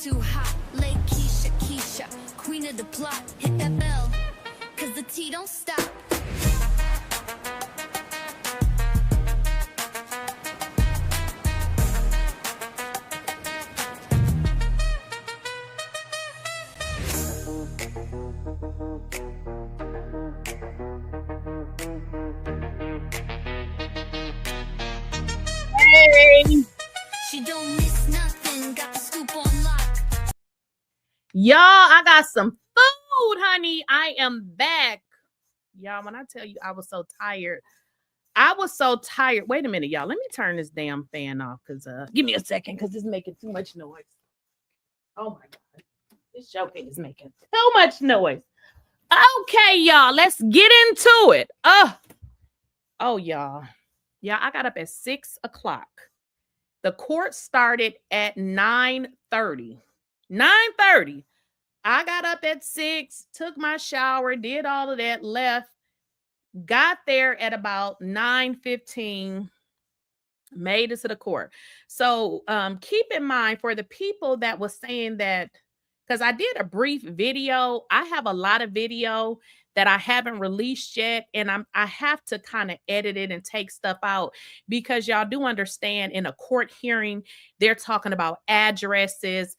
too hot. Lakeysha Keysha, queen of the plot. Hit that bell, cause the tea don't stop. She don't miss nothing, got the scoop on lock. Y'all, I got some food, honey. I am back. Y'all, when I tell you I was so tired. Wait a minute, y'all. Let me turn this damn fan off because give me a second because it's making too much noise. Oh my God. This showcase is making too much noise. Okay, y'all, let's get into it. Oh, y'all. Yeah, I got up at 6 o'clock. The court started at 9:30. 9:30. I got up at 6, took my shower, did all of that, left, got there at about 9:15, made it to the court. So keep in mind for the people that was saying that, because I did a brief video, I have a lot of video that I haven't released yet, and I have to kind of edit it and take stuff out because y'all do understand in a court hearing, they're talking about addresses,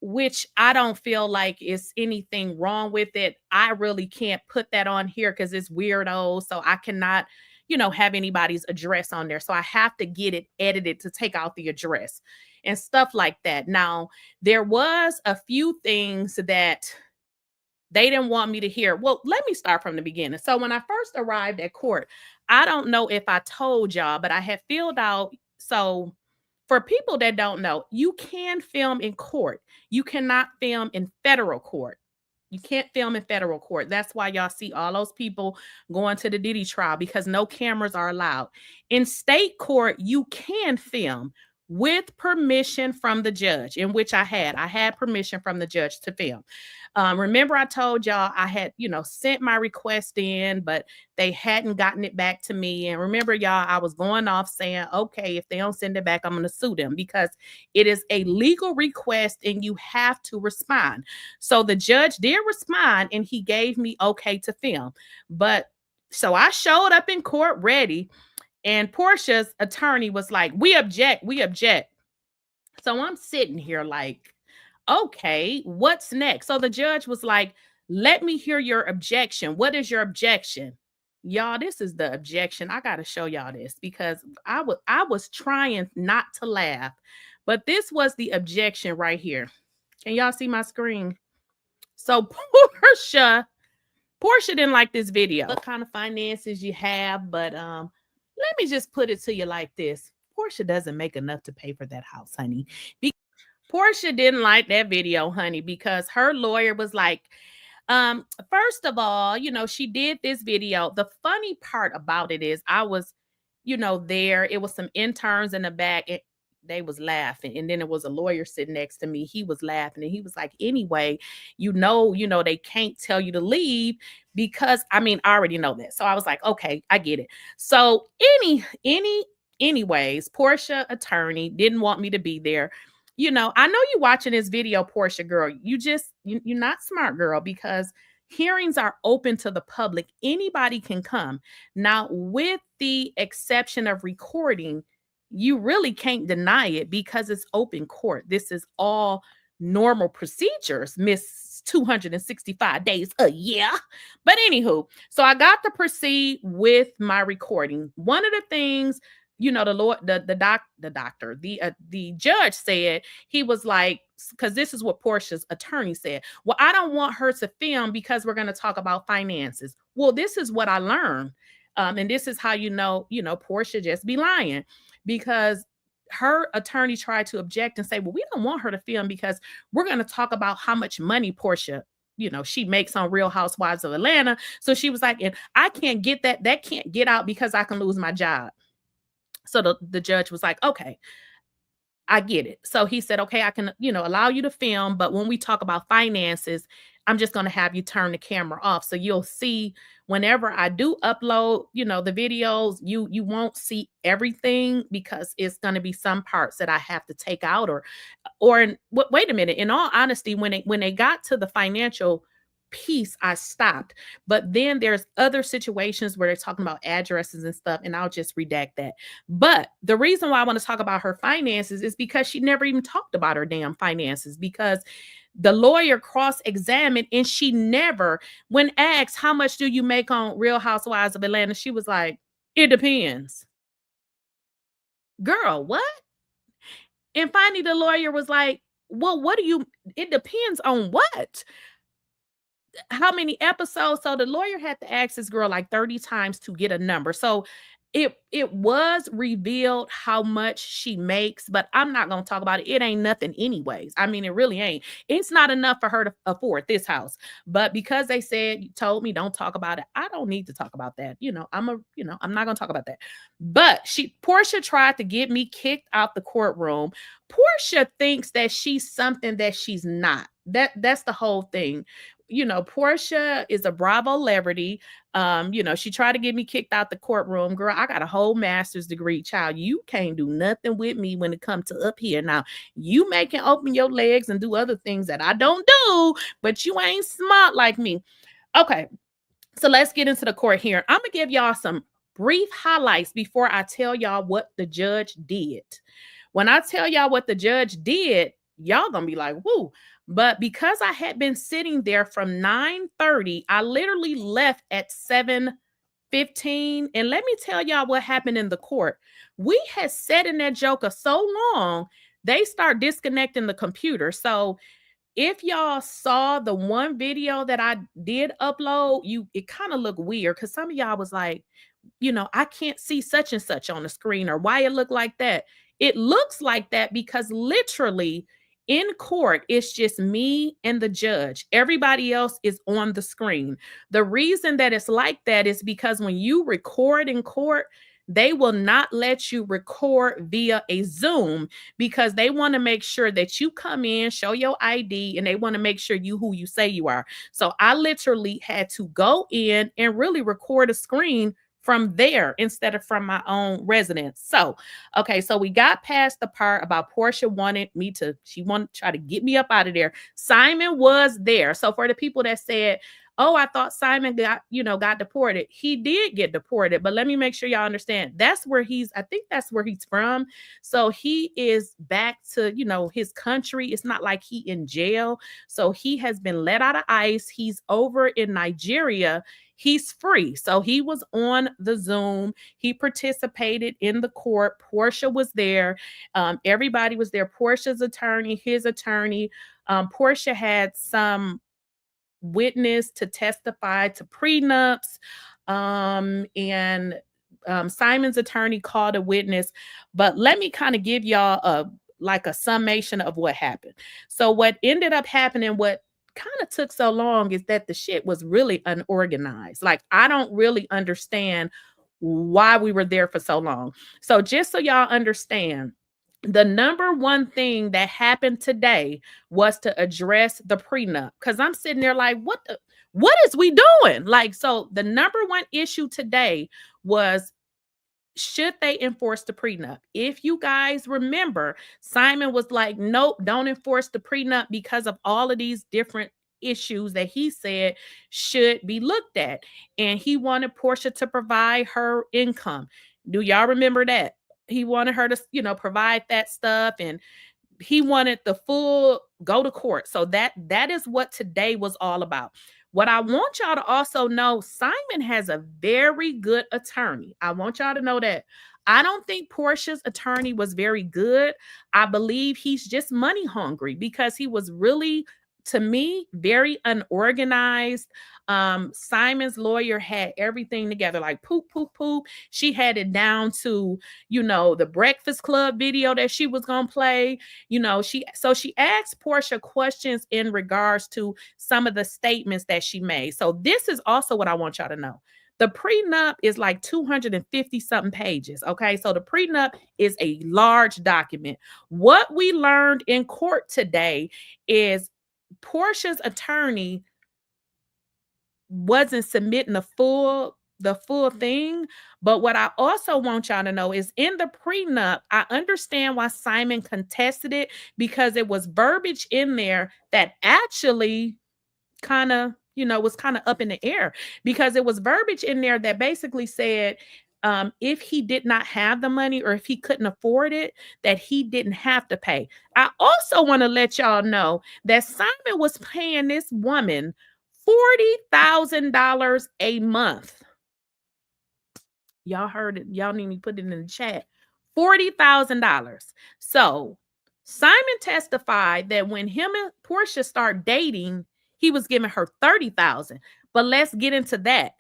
which I don't feel like is anything wrong with it. I really can't put that on here because it's weirdo. So I cannot, have anybody's address on there. So I have to get it edited to take out the address and stuff like that. Now, there was a few things that they didn't want me to hear. Well, let me start from the beginning. So when I first arrived at court, I don't know if I told y'all, but I had filled out. So for people that don't know, you can film in court. You cannot film in federal court. You can't film in federal court. That's why y'all see all those people going to the Diddy trial because no cameras are allowed. In state court, you can film with permission from the judge, in which I had permission from the judge to film. Remember I told y'all I had, sent my request in, but they hadn't gotten it back to me. And remember, y'all, I was going off saying, okay, if they don't send it back, I'm going to sue them because it is a legal request and you have to respond. So the judge did respond and he gave me okay to film. But so I showed up in court ready. And Porsha's attorney was like, we object. So I'm sitting here like, okay, what's next? So the judge was like, let me hear your objection. What is your objection? Y'all, this is the objection. I got to show y'all this because I was trying not to laugh, but this was the objection right here. Can y'all see my screen? So Porsha didn't like this video. What kind of finances you have, but let me just put it to you like this. Porsha doesn't make enough to pay for that house, honey. Porsha didn't like that video, honey, because her lawyer was like, first of all, she did this video. The funny part about it is I was, there. It was some interns in the back. They was laughing. And then there was a lawyer sitting next to me. He was laughing. And he was like, anyway, they can't tell you to leave because, I already know that. So I was like, okay, I get it. So anyways, Porsha attorney didn't want me to be there. I know you're watching this video, Porsha girl. You're not smart, girl, because hearings are open to the public. Anybody can come. Now, with the exception of recording, you really can't deny it because it's open court. This is all normal procedures, Miss 265 days a year. But anywho, so I got to proceed with my recording. One of the things, the judge said, he was like, because this is what Porsha's attorney said. Well, I don't want her to film because we're going to talk about finances. Well, this is what I learned. And this is how Porsha just be lying, because her attorney tried to object and say, well, we don't want her to film because we're going to talk about how much money Porsha, she makes on Real Housewives of Atlanta. So she was like, and I can't get that. That can't get out because I can lose my job. So the judge was like, okay, I get it. So he said, okay, I can, allow you to film. But when we talk about finances, I'm just going to have you turn the camera off. So you'll see whenever I do upload, the videos, you won't see everything because it's going to be some parts that I have to take out wait a minute. In all honesty, when they got to the financial piece, I stopped. But then there's other situations where they're talking about addresses and stuff, and I'll just redact that. But the reason why I want to talk about her finances is because she never even talked about her damn finances, because the lawyer cross-examined, and she never, when asked, how much do you make on Real Housewives of Atlanta, she was like, it depends. Girl, what? And finally the lawyer was like, well, it depends on what? How many episodes? So the lawyer had to ask this girl like 30 times to get a number. So it was revealed how much she makes, but I'm not going to talk about it. It ain't nothing anyways. I mean, it really ain't. It's not enough for her to afford this house. But because they said, you told me don't talk about it, I don't need to talk about that. I'm not going to talk about that. But Porsha tried to get me kicked out the courtroom. Porsha thinks that she's something that she's not. That's the whole thing. Porsha is a Bravo celebrity. She tried to get me kicked out the courtroom. Girl, I got a whole master's degree, child. You can't do nothing with me when it comes to up here. Now, you may can open your legs and do other things that I don't do, but you ain't smart like me. Okay, so let's get into the court here. I'm going to give y'all some brief highlights before I tell y'all what the judge did. When I tell y'all what the judge did, y'all gonna be like, woo. But because I had been sitting there from 9:30, I literally left at 7:15. And let me tell y'all what happened in the court. We had sat in that joker so long, they start disconnecting the computer. So if y'all saw the one video that I did upload, it kind of looked weird because some of y'all was like, I can't see such and such on the screen, or why it looked like that. It looks like that because literally in court, it's just me and the judge. Everybody else is on the screen. The reason that it's like that is because when you record in court, they will not let you record via a Zoom because they want to make sure that you come in, show your ID, and they want to make sure you who you say you are. So I literally had to go in and really record a screen from there instead of from my own residence. So, okay, so we got past the part about Porsha she wanted to try to get me up out of there. Simon was there. So for the people that said, oh, I thought Simon got deported. He did get deported, but let me make sure y'all understand. I think that's where he's from. So he is back to, his country. It's not like he in jail. So he has been let out of ICE. He's over in Nigeria. He's free. So he was on the Zoom. He participated in the court. Porsha was there. Everybody was there. Porsha's attorney, his attorney. Porsha had some witness to testify to prenups. And Simon's attorney called a witness. But let me kind of give y'all a summation of what happened. So what ended up happening, what kind of took so long, is that the shit was really unorganized. Like, I don't really understand why we were there for so long. So just so y'all understand, the number one thing that happened today was to address the prenup. Because I'm sitting there like, what is we doing? Like, so the number one issue today was, should they enforce the prenup? If you guys remember, Simon was like, nope, don't enforce the prenup because of all of these different issues that he said should be looked at. And he wanted Porsha to provide her income. Do y'all remember that? He wanted her to, provide that stuff, and he wanted the full go to court. So that is what today was all about. What I want y'all to also know, Simon has a very good attorney. I want y'all to know that. I don't think Porsha's attorney was very good. I believe he's just money hungry because he was really, to me, very unorganized. Simon's lawyer had everything together, like poop, poop, poop. She had it down to, the Breakfast Club video that she was going to play. She asked Porsha questions in regards to some of the statements that she made. So this is also what I want y'all to know. The prenup is like 250 something pages. Okay. So the prenup is a large document. What we learned in court today is Porsha's attorney wasn't submitting the full thing. But what I also want y'all to know is in the prenup, I understand why Simon contested it, because it was verbiage in there that actually kind of, was kind of up in the air, because it was verbiage in there that basically said, if he did not have the money or if he couldn't afford it, that he didn't have to pay. I also want to let y'all know that Simon was paying this woman $40,000 a month. Y'all heard it. Y'all need me to put it in the chat. $40,000. So Simon testified that when him and Porsha start dating, he was giving her $30,000. But let's get into that.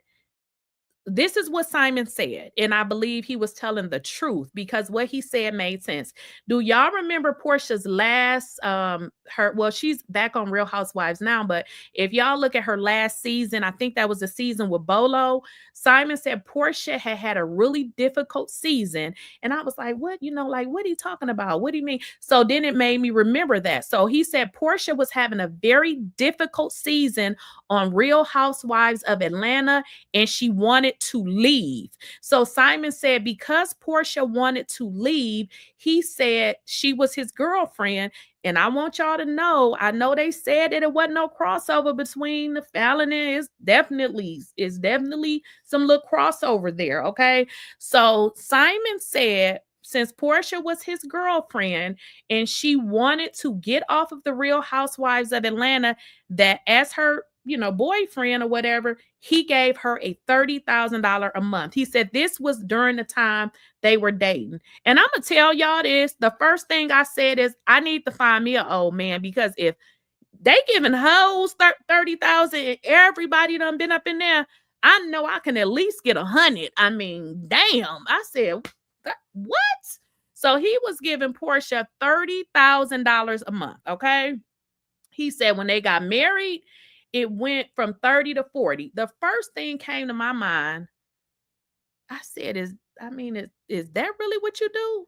This is what Simon said, and I believe he was telling the truth, because what he said made sense. Do y'all remember Porsha's last she's back on Real Housewives now, but if y'all look at her last season, I think that was the season with Bolo. Simon said Porsha had a really difficult season, and I was like, what? What are you talking about? What do you mean? So then it made me remember that. So he said Porsha was having a very difficult season on Real Housewives of Atlanta, and she wanted to leave. So Simon said because Porsha wanted to leave, he said she was his girlfriend. And I want y'all to know, I know they said that it wasn't no crossover between the Fallon and it's definitely some little crossover there, okay? So Simon said since Porsha was his girlfriend and she wanted to get off of the Real Housewives of Atlanta, that as her boyfriend or whatever, he gave her a $30,000 a month. He said this was during the time they were dating. And I'm gonna tell y'all this, the first thing I said is I need to find me an old man, because if they giving hoes 30,000 and everybody done been up in there, I know I can at least get 100. I mean, damn. I said, what? So he was giving Porsha $30,000 a month, okay? He said when they got married, it went from 30 to 40. The first thing came to my mind, I said, is that really what you do?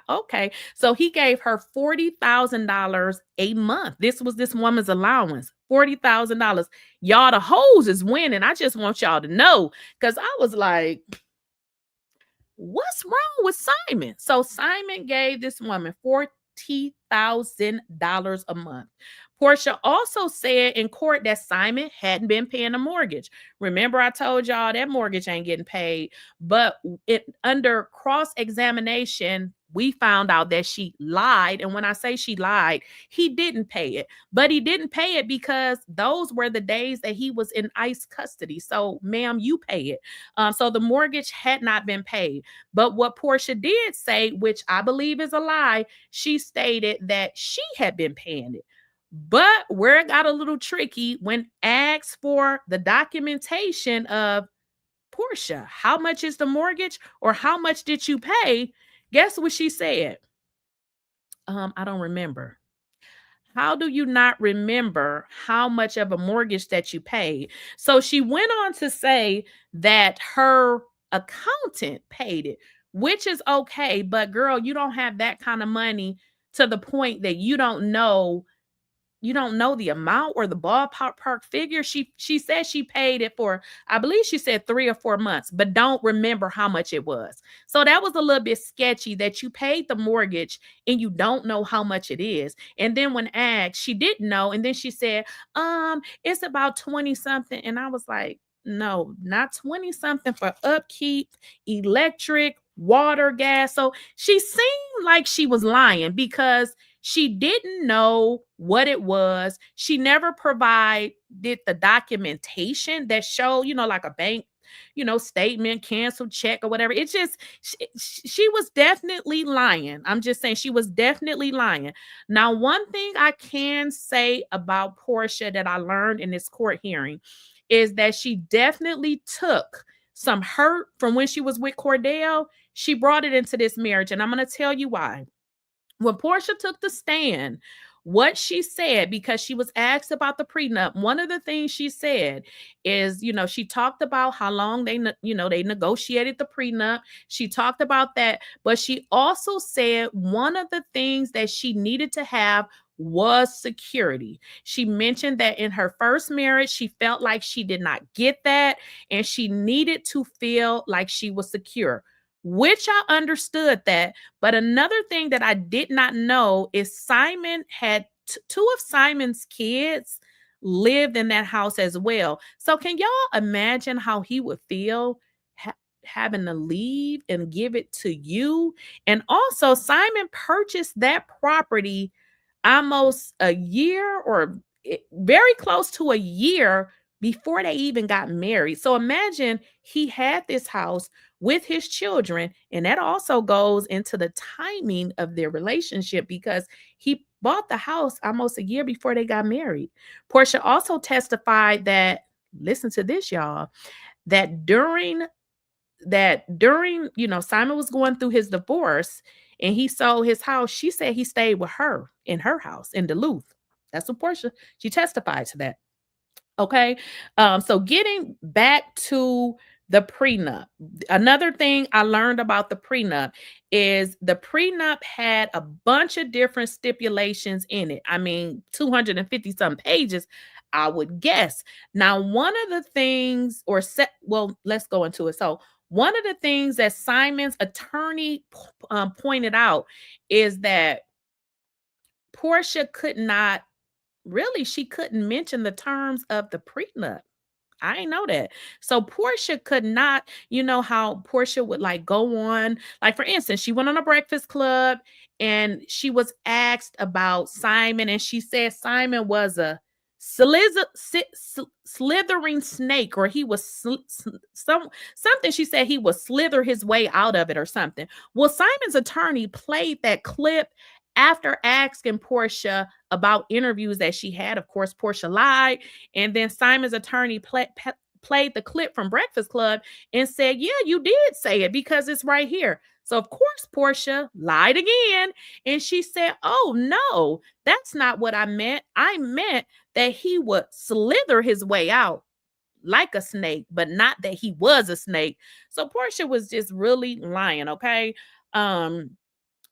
Okay. So he gave her $40,000 a month. This was this woman's allowance, $40,000. Y'all, the hoes is winning. I just want y'all to know, because I was like, what's wrong with Simon? So Simon gave this woman $40,000 a month. Porsha also said in court that Simon hadn't been paying a mortgage. Remember, I told y'all that mortgage ain't getting paid, but under cross-examination, we found out that she lied. And when I say she lied, he didn't pay it, but he didn't pay it because those were the days that he was in ICE custody. So, ma'am, you pay it. So the mortgage had not been paid. But what Porsha did say, which I believe is a lie, she stated that she had been paying it. But where it got a little tricky, when asked for the documentation of Porsha, how much is the mortgage or how much did you pay? Guess what she said? I don't remember. How do you not remember how much of a mortgage that you paid? So she went on to say that her accountant paid it, which is okay. But girl, you don't have that kind of money to the point that you don't know the amount or the ballpark figure. She said she paid it for, I believe she said 3 or 4 months, but don't remember how much it was. So that was a little bit sketchy that you paid the mortgage and you don't know how much it is. And then when asked, she didn't know. And then she said, it's about 20 something. And I was like, no, not 20 something for upkeep, electric, water, gas. So she seemed like she was lying because she didn't know what it was. She never provided the documentation that showed, like a bank, statement, canceled check or whatever. It's just, she was definitely lying. I'm just saying she was definitely lying. Now, one thing I can say about Porsha that I learned in this court hearing is that she definitely took some hurt from when she was with Cordell. She brought it into this marriage, and I'm going to tell you why. When Porsha took the stand, what she said, because she was asked about the prenup, one of the things she said is, she talked about how long they negotiated the prenup. She talked about that, but she also said one of the things that she needed to have was security. She mentioned that in her first marriage, she felt like she did not get that and she needed to feel like she was secure, which I understood that. But another thing that I did not know is Simon had two of Simon's kids lived in that house as well. So can y'all imagine how he would feel having to leave and give it to you? And also, Simon purchased that property almost a year or very close to a year before they even got married. So imagine he had this house with his children, and that also goes into the timing of their relationship because he bought the house almost a year before they got married. Porsha also testified that, listen to this, y'all, that during Simon was going through his divorce and he sold his house, she said he stayed with her in her house in Duluth. That's what Porsha, she testified to that. Okay. So getting back to the prenup, another thing I learned about the prenup is the prenup had a bunch of different stipulations in it. I mean, 250 some pages, I would guess. Now, one of the things, let's go into it. So, one of the things that Simon's attorney pointed out is that Porsha she couldn't mention the terms of the prenup. I ain't know that. So Porsha could not, you know how Porsha would like go on, like for instance, she went on a Breakfast Club and she was asked about Simon and she said Simon was a slithering snake, or he was something. She said he would slither his way out of it or something. Well, Simon's attorney played that clip after asking Porsha about interviews that she had. Of course, Porsha lied. And then Simon's attorney played the clip from Breakfast Club and said, yeah, you did say it because it's right here. So, of course, Porsha lied again. And she said, oh, no, that's not what I meant. I meant that he would slither his way out like a snake, but not that he was a snake. So Porsha was just really lying, okay?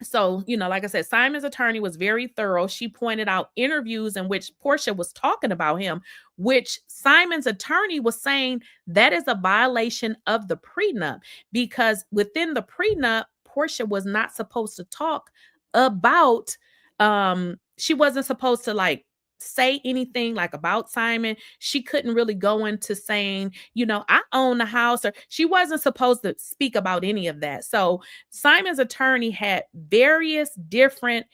So, like I said, Simon's attorney was very thorough. She pointed out interviews in which Porsha was talking about him, which Simon's attorney was saying that is a violation of the prenup because within the prenup, Porsha was not supposed to talk about, she wasn't supposed to like say anything like about Simon. She couldn't really go into saying, I own the house, or she wasn't supposed to speak about any of that. So Simon's attorney had various different,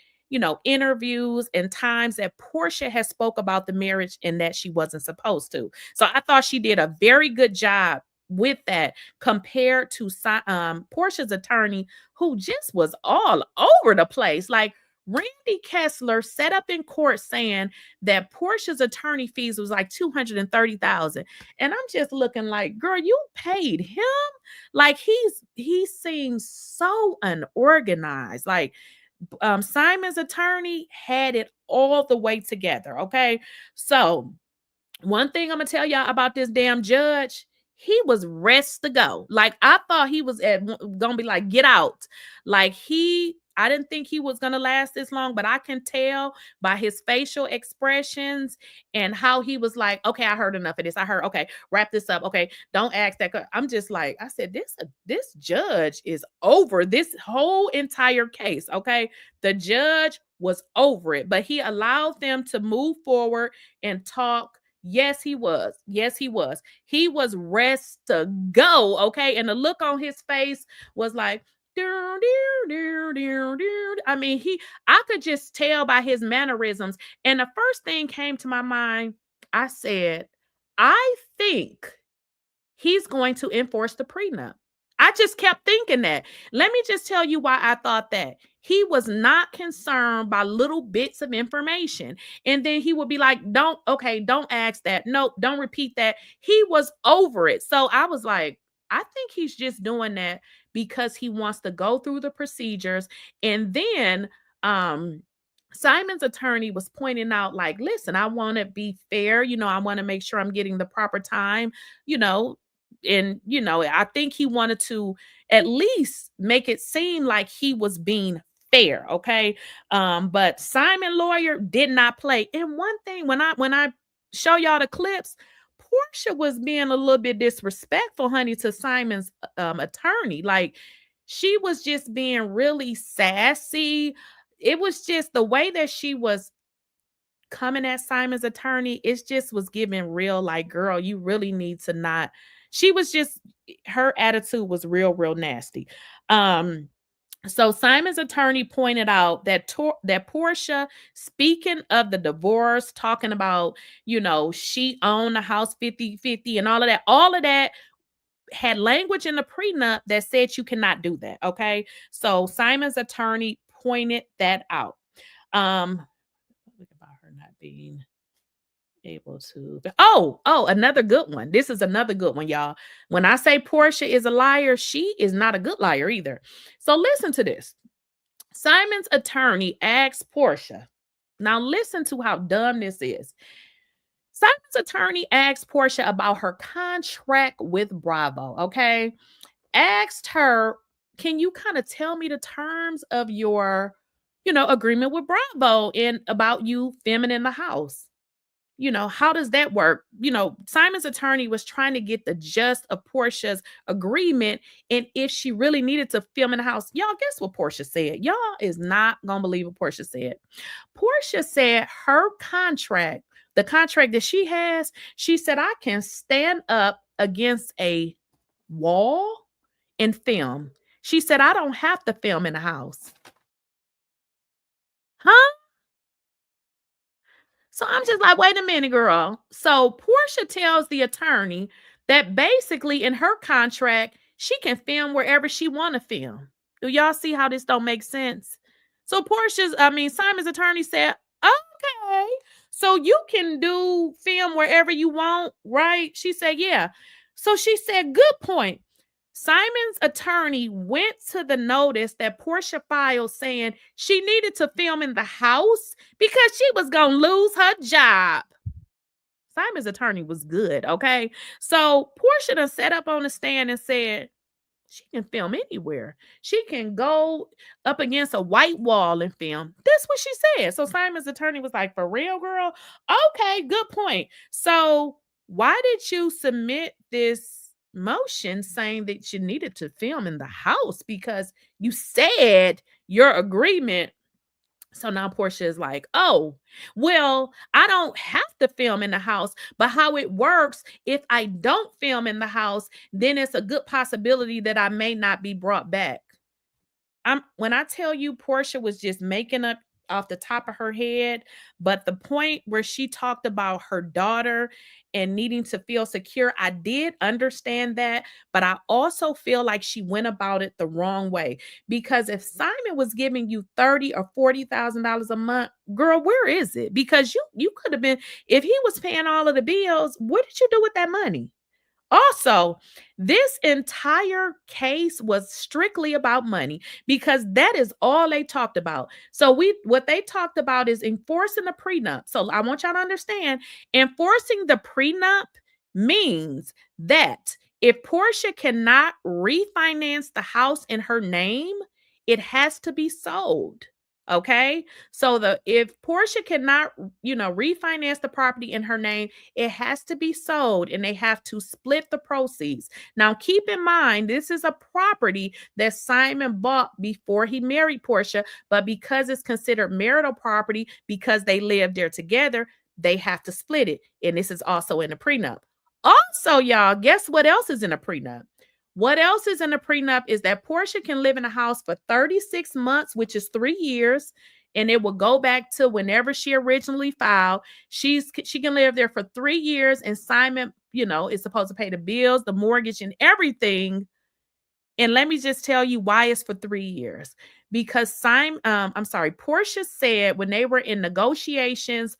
interviews and times that Porsha has spoke about the marriage and that she wasn't supposed to. So I thought she did a very good job with that compared to Porsha's attorney, who just was all over the place. Like, Randy Kessler set up in court saying that Porsha's attorney fees was like $230,000. And I'm just looking like, girl, you paid him? Like he seems so unorganized. Like Simon's attorney had it all the way together. Okay. So one thing I'm gonna tell y'all about this damn judge, he was rest to go. Like I thought he was gonna be like, get out. Like I didn't think he was going to last this long, but I can tell by his facial expressions and how he was like, okay, I heard enough of this. Okay, wrap this up. Okay, don't ask that. I'm just like, I said, this judge is over this whole entire case. Okay, the judge was over it, but he allowed them to move forward and talk. Yes, he was. Yes, he was. He was rest to go. Okay, and the look on his face was like, I mean, I could just tell by his mannerisms. And the first thing came to my mind, I said, I think he's going to enforce the prenup. I just kept thinking that. Let me just tell you why I thought that. He was not concerned by little bits of information. And then he would be like, don't ask that. Nope, don't repeat that. He was over it. So I was like, I think he's just doing that because he wants to go through the procedures. And then Simon's attorney was pointing out, like, listen, I want to be fair. I want to make sure I'm getting the proper time, and, I think he wanted to at least make it seem like he was being fair, okay? But Simon lawyer did not play. And one thing, when I show y'all the clips, Porsha was being a little bit disrespectful, honey, to Simon's attorney. Like, she was just being really sassy. It was just the way that she was coming at Simon's attorney. It just was giving real, like, girl, you really need to not. She was just, her attitude was real nasty. So Simon's attorney pointed out that that Porsha, speaking of the divorce, talking about, she owned the house 50-50 and all of that had language in the prenup that said you cannot do that. Okay. So Simon's attorney pointed that out. Look about her not being able to. Oh, another good one. This is another good one, y'all. When I say Porsha is a liar, she is not a good liar either. So listen to this. Simon's attorney asked Porsha. Now listen to how dumb this is. Simon's attorney asked Porsha about her contract with Bravo, okay? Asked her, can you kind of tell me the terms of your, agreement with Bravo and about you filming in the house? How does that work? Simon's attorney was trying to get the gist of Porsha's agreement and if she really needed to film in the house. Y'all, guess what Porsha said? Y'all is not going to believe what Porsha said. Porsha said her contract, the contract that she has, she said, I can stand up against a wall and film. She said, I don't have to film in the house. Huh? So I'm just like, wait a minute, girl. So Porsha tells the attorney that basically in her contract, she can film wherever she want to film. Do y'all see how this don't make sense? So Simon's attorney said, okay, so you can film wherever you want, right? She said, yeah. So she said, good point. Simon's attorney went to the notice that Porsha filed saying she needed to film in the house because she was going to lose her job. Simon's attorney was good, okay? So Porsha done sat up on the stand and said, she can film anywhere. She can go up against a white wall and film. That's what she said. So Simon's attorney was like, for real, girl? Okay, good point. So why did you submit this motion saying that you needed to film in the house? Because you said your agreement. So now Porsha is like, oh, well, I don't have to film in the house, but how it works, if I don't film in the house, then it's a good possibility that I may not be brought back. When I tell you Porsha was just making up off the top of her head, but the point where she talked about her daughter and needing to feel secure, I did understand that, but I also feel like she went about it the wrong way. Because if Simon was giving you $30,000 or $40,000 a month, girl, where is it? Because you could have been, if he was paying all of the bills, what did you do with that money? Also, this entire case was strictly about money because that is all they talked about. So what they talked about is enforcing the prenup. So I want y'all to understand, enforcing the prenup means that if Porsha cannot refinance the house in her name, it has to be sold. Okay. So if Porsha cannot, refinance the property in her name, it has to be sold and they have to split the proceeds. Now, keep in mind, this is a property that Simon bought before he married Porsha, but because it's considered marital property, because they live there together, they have to split it. And this is also in a prenup. Also, y'all, guess what else is in a prenup? What else is in a prenup is that Porsha can live in a house for 36 months, which is 3 years, and it will go back to whenever she originally filed. She can live there for 3 years, and Simon, is supposed to pay the bills, the mortgage, and everything. And let me just tell you why it's for 3 years. Because Porsha said when they were in negotiations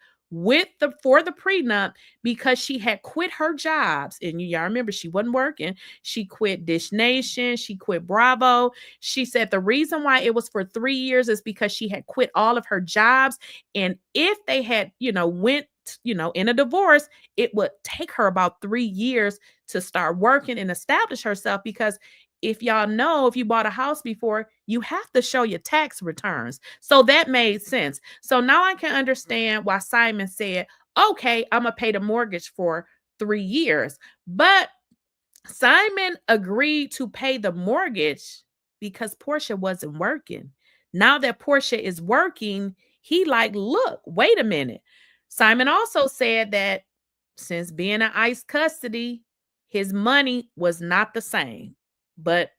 for the prenup, because she had quit her jobs, and y'all remember she wasn't working. She quit Dish Nation, she quit Bravo. She said the reason why it was for 3 years is because she had quit all of her jobs, and if they had went in a divorce, it would take her about 3 years to start working and establish herself, because if y'all know, if you bought a house before, you have to show your tax returns. So that made sense. So now I can understand why Simon said, okay, I'm going to pay the mortgage for 3 years. But Simon agreed to pay the mortgage because Porsha wasn't working. Now that Porsha is working, he like, look, wait a minute. Simon also said that since being in ICE custody, his money was not the same. But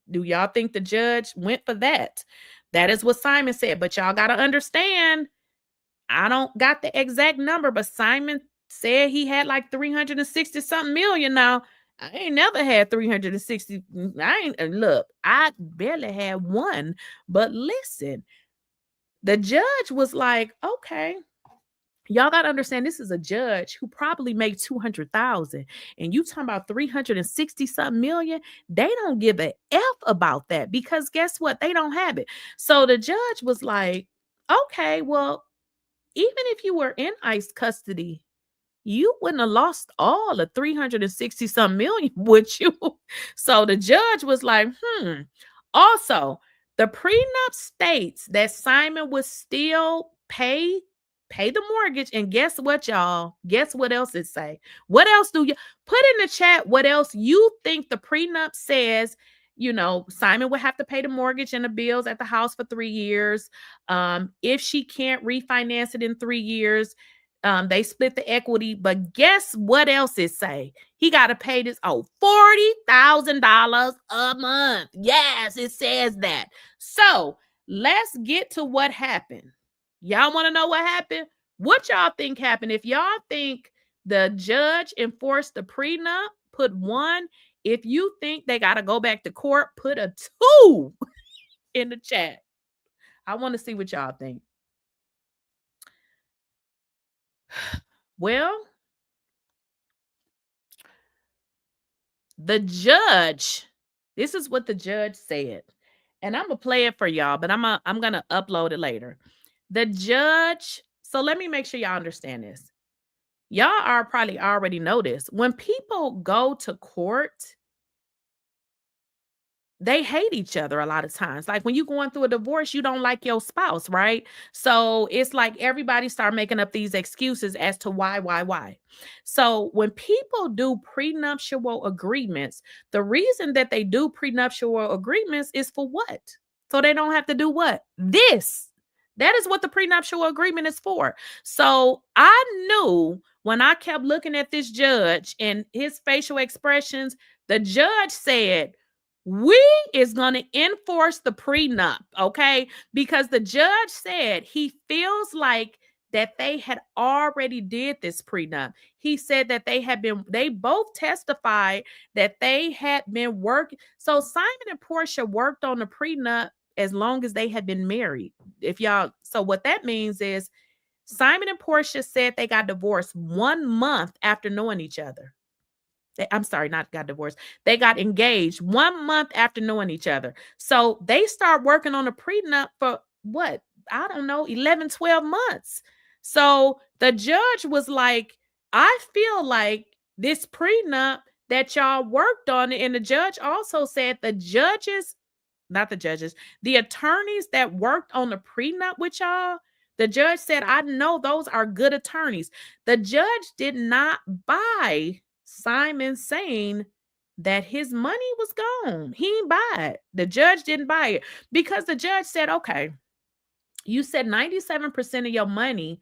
do y'all think the judge went for that? That is what Simon said. But y'all got to understand, I don't got the exact number, but Simon said he had like 360 something million. Now, I ain't never had 360. Look, I barely had one. But listen, the judge was like, okay, y'all got to understand, this is a judge who probably made 200,000, and you talking about 360 something million. They don't give a F about that, because guess what? They don't have it. So the judge was like, okay, well, even if you were in ICE custody, you wouldn't have lost all the 360 some million, would you? So the judge was like, Also, the prenup states that Simon would still pay the mortgage. And guess what, y'all? Guess what else it say? What else do you put in the chat? What else you think the prenup says? Simon would have to pay the mortgage and the bills at the house for 3 years. If she can't refinance it in 3 years, they split the equity. But guess what else it say? He got to pay this $40,000 a month. Yes, it says that. So let's get to what happened. Y'all want to know what happened? What y'all think happened? If y'all think the judge enforced the prenup, put 1. If you think they got to go back to court, put a 2 in the chat. I want to see what y'all think. Well, the judge, this is what the judge said. And I'm going to play it for y'all, but I'm going to upload it later. The judge, so let me make sure y'all understand this. Y'all are probably already know this. When people go to court, they hate each other a lot of times. Like when you're going through a divorce, you don't like your spouse, right? So it's like everybody start making up these excuses as to why. So when people do prenuptial agreements, the reason that they do prenuptial agreements is for what? So they don't have to do what? This. That is what the prenuptial agreement is for. So I knew when I kept looking at this judge and his facial expressions, the judge said, we is going to enforce the prenup, okay? Because the judge said he feels like that they had already did this prenup. He said that they both testified that they had been working. So Simon and Porsha worked on the prenup as long as they had been married. So what that means is Simon and Porsha said they got divorced 1 month after knowing each other. I'm sorry, not got divorced. They got engaged 1 month after knowing each other. So they start working on a prenup for what? I don't know, 11, 12 months. So the judge was like, I feel like this prenup that y'all worked on, and the judge also said the attorneys that worked on the prenup with y'all, the judge said, I know those are good attorneys. The judge did not buy Simon saying that his money was gone. He didn't buy it. The judge didn't buy it because the judge said, okay, you said 97% of your money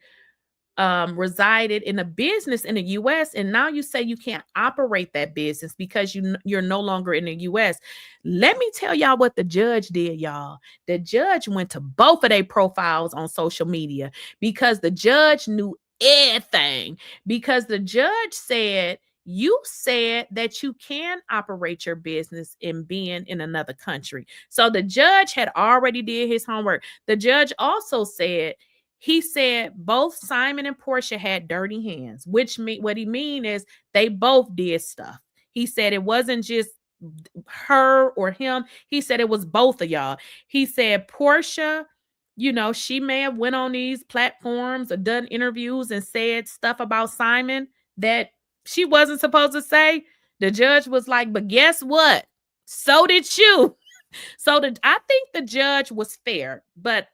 resided in a business in the U.S. and now you say you can't operate that business because you're no longer in the U.S. Let me tell y'all what the judge did, y'all. The judge went to both of their profiles on social media because the judge knew everything. Because the judge said, you said that you can operate your business in being in another country. So the judge had already did his homework. The judge also said, he said both Simon and Porsha had dirty hands, which what he mean is they both did stuff. He said it wasn't just her or him. He said it was both of y'all. He said Porsha, she may have went on these platforms or done interviews and said stuff about Simon that she wasn't supposed to say. The judge was like, but guess what? So did you. I think the judge was fair, but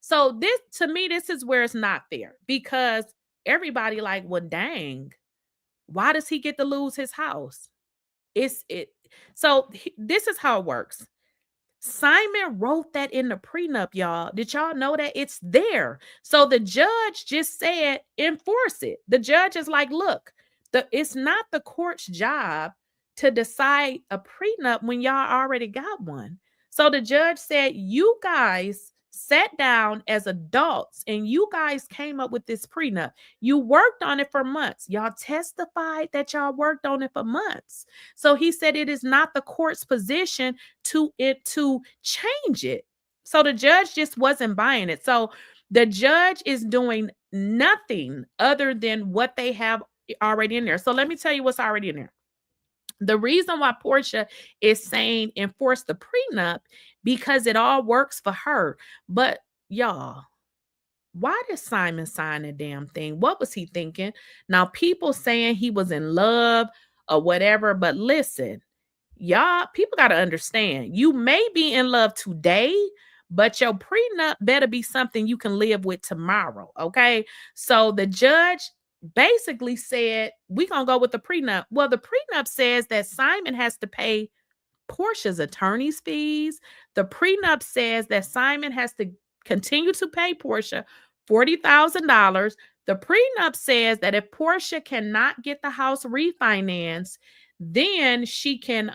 so this, to me, this is where it's not fair, because everybody like, well, dang, why does he get to lose his house? It's it. So this is how it works. Simon wrote that in the prenup, y'all. Did y'all know that? It's there? So the judge just said, enforce it. The judge is like, look, it's not the court's job to decide a prenup when y'all already got one. So the judge said, you guys sat down as adults and you guys came up with this prenup. You worked on it for months. Y'all testified that y'all worked on it for months. So he said it is not the court's position to change it. So the judge just wasn't buying it. So the judge is doing nothing other than what they have already in there. So let me tell you what's already in there. The reason why Porsha is saying enforce the prenup, because it all works for her. But y'all, why did Simon sign a damn thing? What was he thinking? Now, people saying he was in love or whatever, but listen, y'all, people got to understand, you may be in love today, but your prenup better be something you can live with tomorrow, okay? So the judge basically said, we're going to go with the prenup. Well, the prenup says that Simon has to pay Porsha's attorney's fees. The prenup says that Simon has to continue to pay Porsha $40,000. The prenup says that if Porsha cannot get the house refinanced, then she can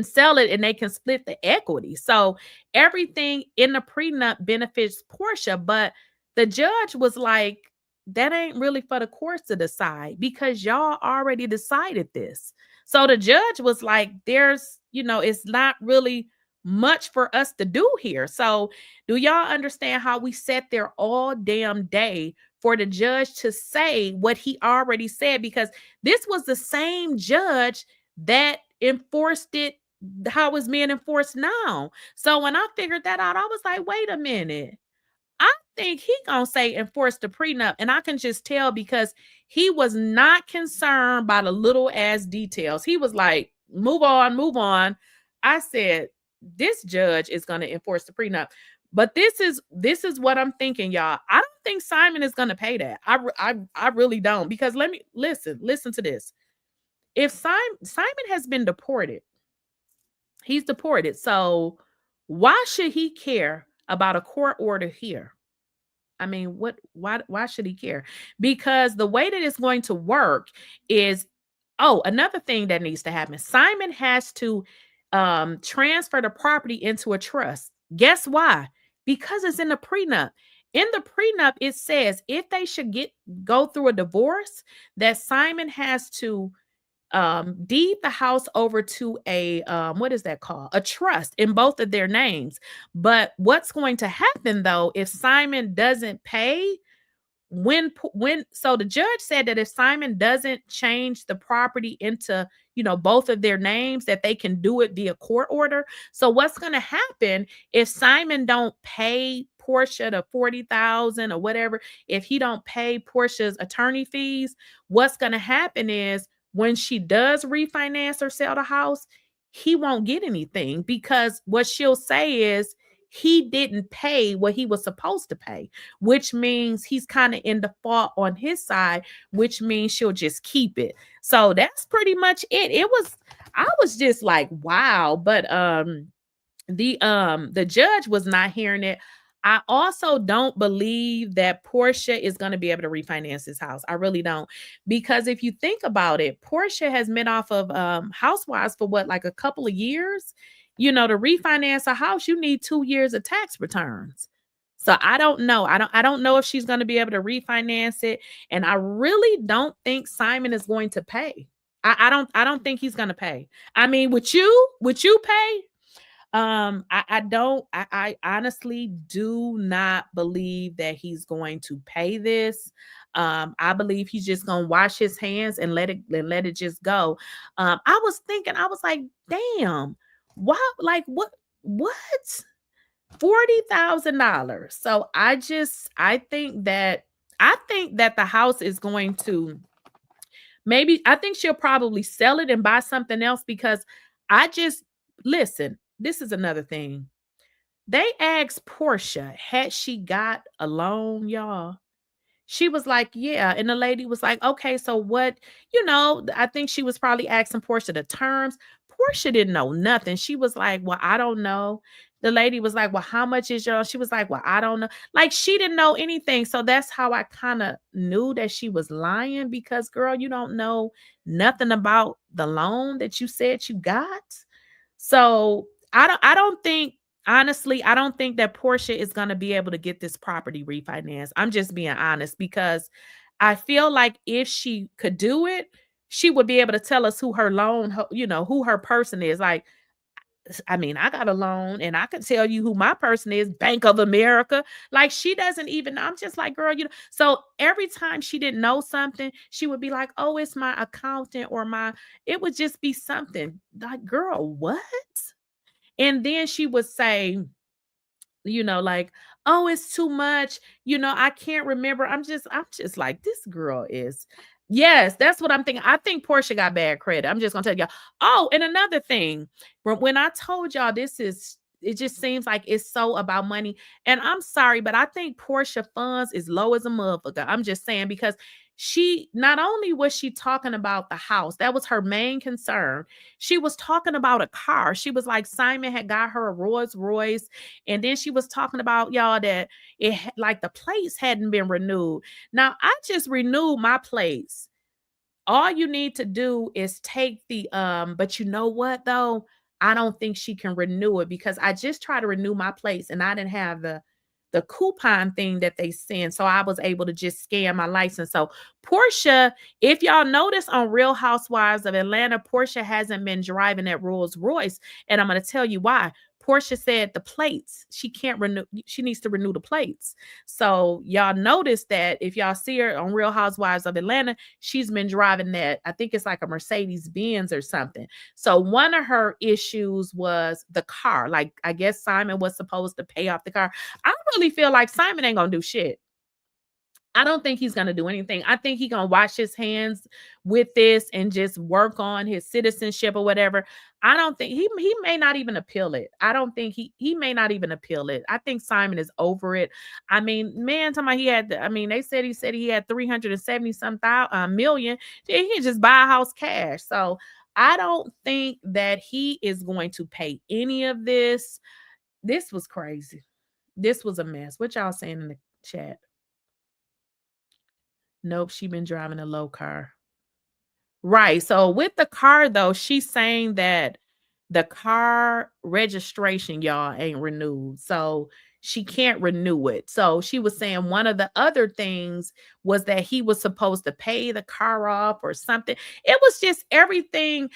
sell it and they can split the equity. So everything in the prenup benefits Porsha, but the judge was like, that ain't really for the courts to decide, because y'all already decided this. So the judge was like, there's, it's not really much for us to do here. So do y'all understand how we sat there all damn day for the judge to say what he already said? Because this was the same judge that enforced it how it's being enforced now. So when I figured that out, I was like, wait a minute. I think he gonna say enforce the prenup, and I can just tell because he was not concerned by the little ass details. He was like, move on, move on. I said, this judge is gonna enforce the prenup. But this is what I'm thinking, y'all. I don't think Simon is gonna pay that. I really don't, because let me listen to this. If Simon has been deported, he's deported. So why should he care about a court order here? I mean, why should he care? Because the way that it's going to work is, another thing that needs to happen. Simon has to transfer the property into a trust. Guess why? Because it's in the prenup. In the prenup, it says if they should go through a divorce, that Simon has to deed the house over to a what is that called? A trust in both of their names. But what's going to happen though, if Simon doesn't pay, so the judge said that if Simon doesn't change the property into, both of their names, that they can do it via court order. So what's going to happen if Simon don't pay Porsha the $40,000 or whatever, if he don't pay Porsha's attorney fees, what's going to happen is when she does refinance or sell the house, he won't get anything, because what she'll say is he didn't pay what he was supposed to pay, which means he's kind of in default on his side, which means she'll just keep it. So that's pretty much it. I was just like, wow. But the judge was not hearing it. I also don't believe that Porsha is going to be able to refinance his house. I really don't. Because if you think about it, Porsha has been off of Housewives for like a couple of years. To refinance a house, you need 2 years of tax returns. So I don't know. I don't know if she's going to be able to refinance it. And I really don't think Simon is going to pay. I don't think he's going to pay. I mean, would you pay? I honestly do not believe that he's going to pay this. I believe he's just gonna wash his hands and let it just go. I was like, damn, why? Like, what? $40,000. So I think that the house is going to, I think she'll probably sell it and buy something else, because Listen, this is another thing. They asked Porsha, had she got a loan, y'all? She was like, yeah. And the lady was like, okay, so what, I think she was probably asking Porsha the terms. Porsha didn't know nothing. She was like, well, I don't know. The lady was like, well, how much is your? She was like, well, I don't know. Like, she didn't know anything. So that's how I kind of knew that she was lying, because, girl, you don't know nothing about the loan that you said you got. So I don't think, honestly, I don't think that Porsha is going to be able to get this property refinanced. I'm just being honest, because I feel like if she could do it, she would be able to tell us who her loan, who her person is. Like, I mean, I got a loan and I can tell you who my person is, Bank of America. Like, she doesn't even know. I'm just like, girl, So every time she didn't know something, she would be like, oh, it's my accountant, or it would just be something like, girl, what? And then she would say, like, oh, it's too much. I can't remember. I'm just like, this girl is. Yes, that's what I'm thinking. I think Porsha got bad credit. I'm just gonna tell y'all. Oh, and another thing, when I told y'all it just seems like it's so about money. And I'm sorry, but I think Porsha funds is low as a motherfucker. I'm just saying, because she, not only was she talking about the house, that was her main concern. She was talking about a car. She was like, Simon had got her a Rolls Royce. And then she was talking about, y'all, that like the plates hadn't been renewed. Now, I just renewed my plates. All you need to do is take but you know what though? I don't think she can renew it, because I just tried to renew my plates and I didn't have the coupon thing that they send. So I was able to just scan my license. So Porsha, if y'all notice on Real Housewives of Atlanta, Porsha hasn't been driving that Rolls Royce. And I'm going to tell you why. Porsha said the plates, she can't renew. She needs to renew the plates. So y'all notice that if y'all see her on Real Housewives of Atlanta, she's been driving that. I think it's like a Mercedes Benz or something. So one of her issues was the car. Like, I guess Simon was supposed to pay off the car. I really feel like Simon ain't gonna do shit. I don't think he's gonna do anything. I think he's gonna wash his hands with this and just work on his citizenship or whatever. I don't think he may not even appeal it. I don't think he may not even appeal it. I think Simon is over it. I mean, man, talking about they said he had 370 some million. He can just buy a house cash. So I don't think that he is going to pay any of this. This was crazy. This was a mess. What y'all saying in the chat? Nope, she been driving a low car. Right. So with the car though, she's saying that the car registration, y'all, ain't renewed. So she can't renew it. So she was saying one of the other things was that he was supposed to pay the car off or something. It was just everything.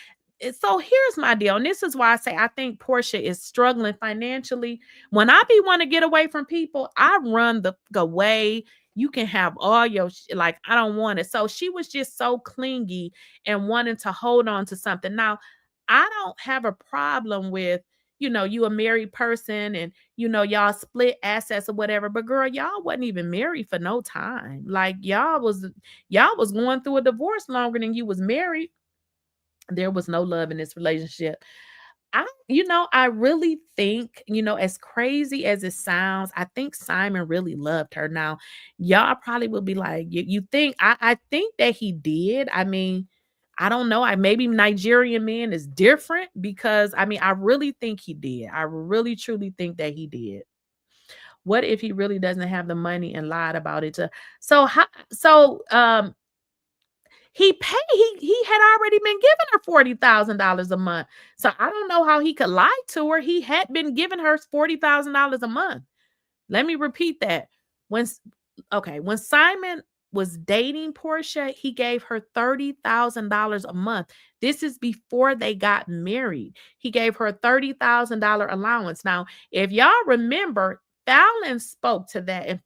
So here's my deal. And this is why I say I think Porsha is struggling financially. When I want to get away from people, I run the way. You can have all your like, I don't want it. So she was just so clingy and wanting to hold on to something. Now, I don't have a problem with, you a married person and, y'all split assets or whatever. But girl, y'all wasn't even married for no time. Like y'all was going through a divorce longer than you was married. There was no love in this relationship. I really think, as crazy as it sounds, I think Simon really loved her. Now, y'all probably will be like, you think, I think that he did. I mean, I don't know. Maybe Nigerian man is different, because I really think he did. I really truly think that he did. What if he really doesn't have the money and lied about it? He had already been giving her $40,000 a month. So I don't know how he could lie to her. He had been giving her $40,000 a month. Let me repeat that. When Simon was dating Porsha, he gave her $30,000 a month. This is before they got married. He gave her a $30,000 allowance. Now, if y'all remember, Fallon spoke to that, and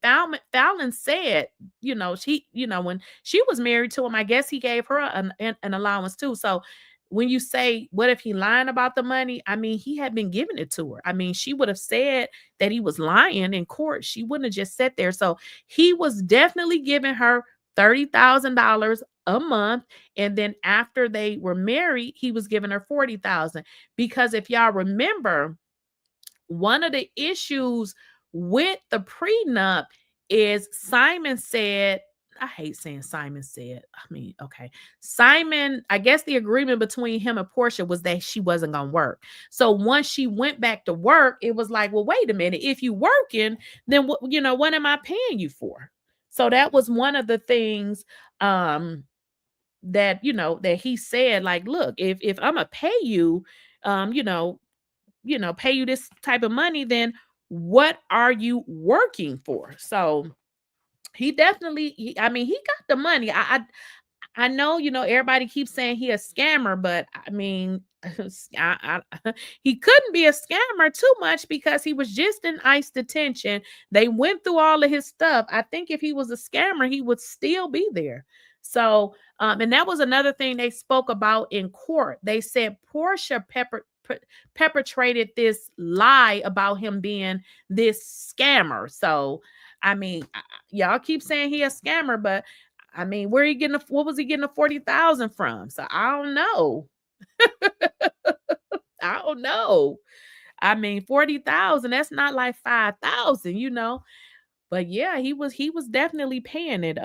Fallon said, when she was married to him, I guess he gave her an allowance too. So when you say, what if he lying about the money? He had been giving it to her. She would have said that he was lying in court. She wouldn't have just sat there. So he was definitely giving her $30,000 a month. And then after they were married, he was giving her $40,000. Because if y'all remember, one of the issues with the prenup is Simon said, I hate saying Simon said. I mean, okay. Simon, I guess the agreement between him and Porsha was that she wasn't going to work. So once she went back to work, it was like, well, wait a minute. If you working, then what, what am I paying you for? So that was one of the things that, that he said, like, look, if I'm going to pay you, pay you this type of money, then what are you working for? So he definitely, he got the money. I know, everybody keeps saying he a scammer, but I mean, he couldn't be a scammer too much because he was just in ICE detention. They went through all of his stuff. I think if he was a scammer, he would still be there. So, and that was another thing they spoke about in court. They said Porsha perpetrated this lie about him being this scammer. So, I mean, y'all keep saying he a scammer, but I mean, where he getting what was he getting the 40,000 from? So I don't know. I don't know. I mean, 40,000, that's not like 5,000. But yeah, he was definitely paying it.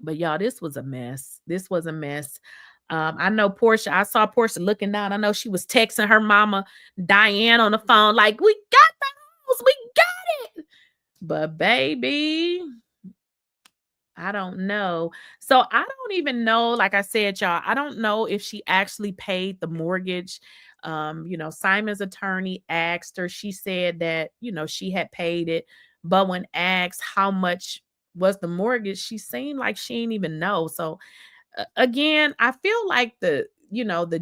But y'all, this was a mess. This was a mess. I know Porsha, I saw Porsha looking down. I know she was texting her mama Diane on the phone, like, we got the house, we got it. But baby, I don't know. So I don't even know, like I said, y'all, I don't know if she actually paid the mortgage. Simon's attorney asked her, she said that, she had paid it. But when asked how much was the mortgage, she seemed like she didn't even know. So again, I feel like the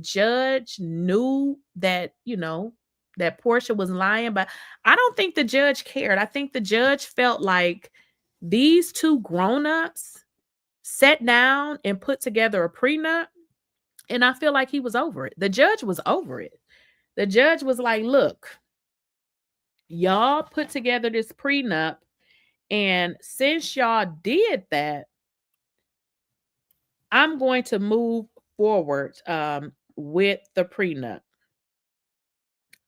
judge knew that, that Porsha was lying, but I don't think the judge cared. I think the judge felt like these two grown-ups sat down and put together a prenup, and I feel like he was over it. The judge was over it. The judge was like, look, y'all put together this prenup, and since y'all did that, I'm going to move forward with the prenup.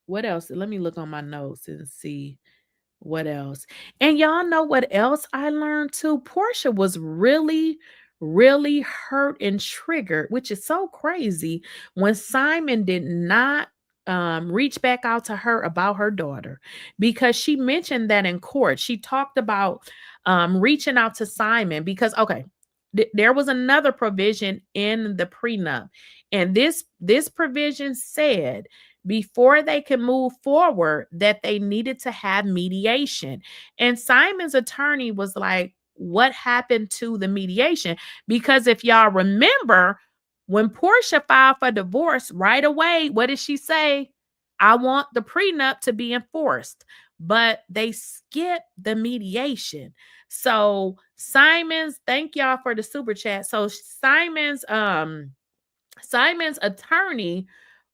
What else? Let me look on my notes and see what else. And y'all know what else I learned too? Porsha was really, really hurt and triggered, which is so crazy, when Simon did not reach back out to her about her daughter, because she mentioned that in court. She talked about reaching out to Simon because, okay, there was another provision in the prenup, and this provision said before they could move forward that they needed to have mediation. And Simon's attorney was like, what happened to the mediation? Because if y'all remember, when Porsha filed for divorce right away, what did she say? I want the prenup to be enforced. But they skipped the mediation. So Simon's, thank y'all for the super chat. So Simon's attorney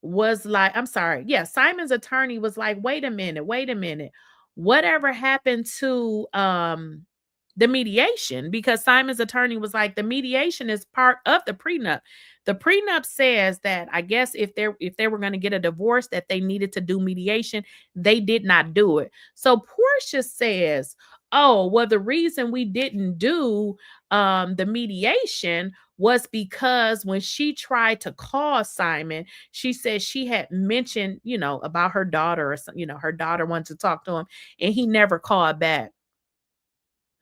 was like, I'm sorry. Yeah, Simon's attorney was like, wait a minute. Whatever happened to the mediation? Because Simon's attorney was like, the mediation is part of the prenup. The prenup says that, I guess, if they were going to get a divorce, that they needed to do mediation. They did not do it. So Porsha says, oh, well, the reason we didn't do the mediation was because when she tried to call Simon, she said she had mentioned, about her daughter, or her daughter wanted to talk to him, and he never called back.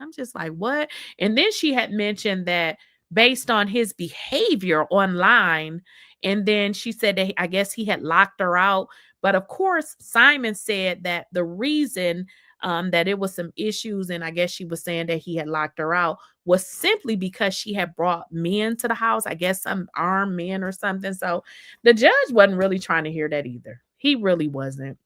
I'm just like, what? And then she had mentioned that based on his behavior online, and then she said that I guess he had locked her out. But of course, Simon said that the reason that it was some issues, and I guess she was saying that he had locked her out, was simply because she had brought men to the house, I guess some armed men or something. So the judge wasn't really trying to hear that either. He really wasn't.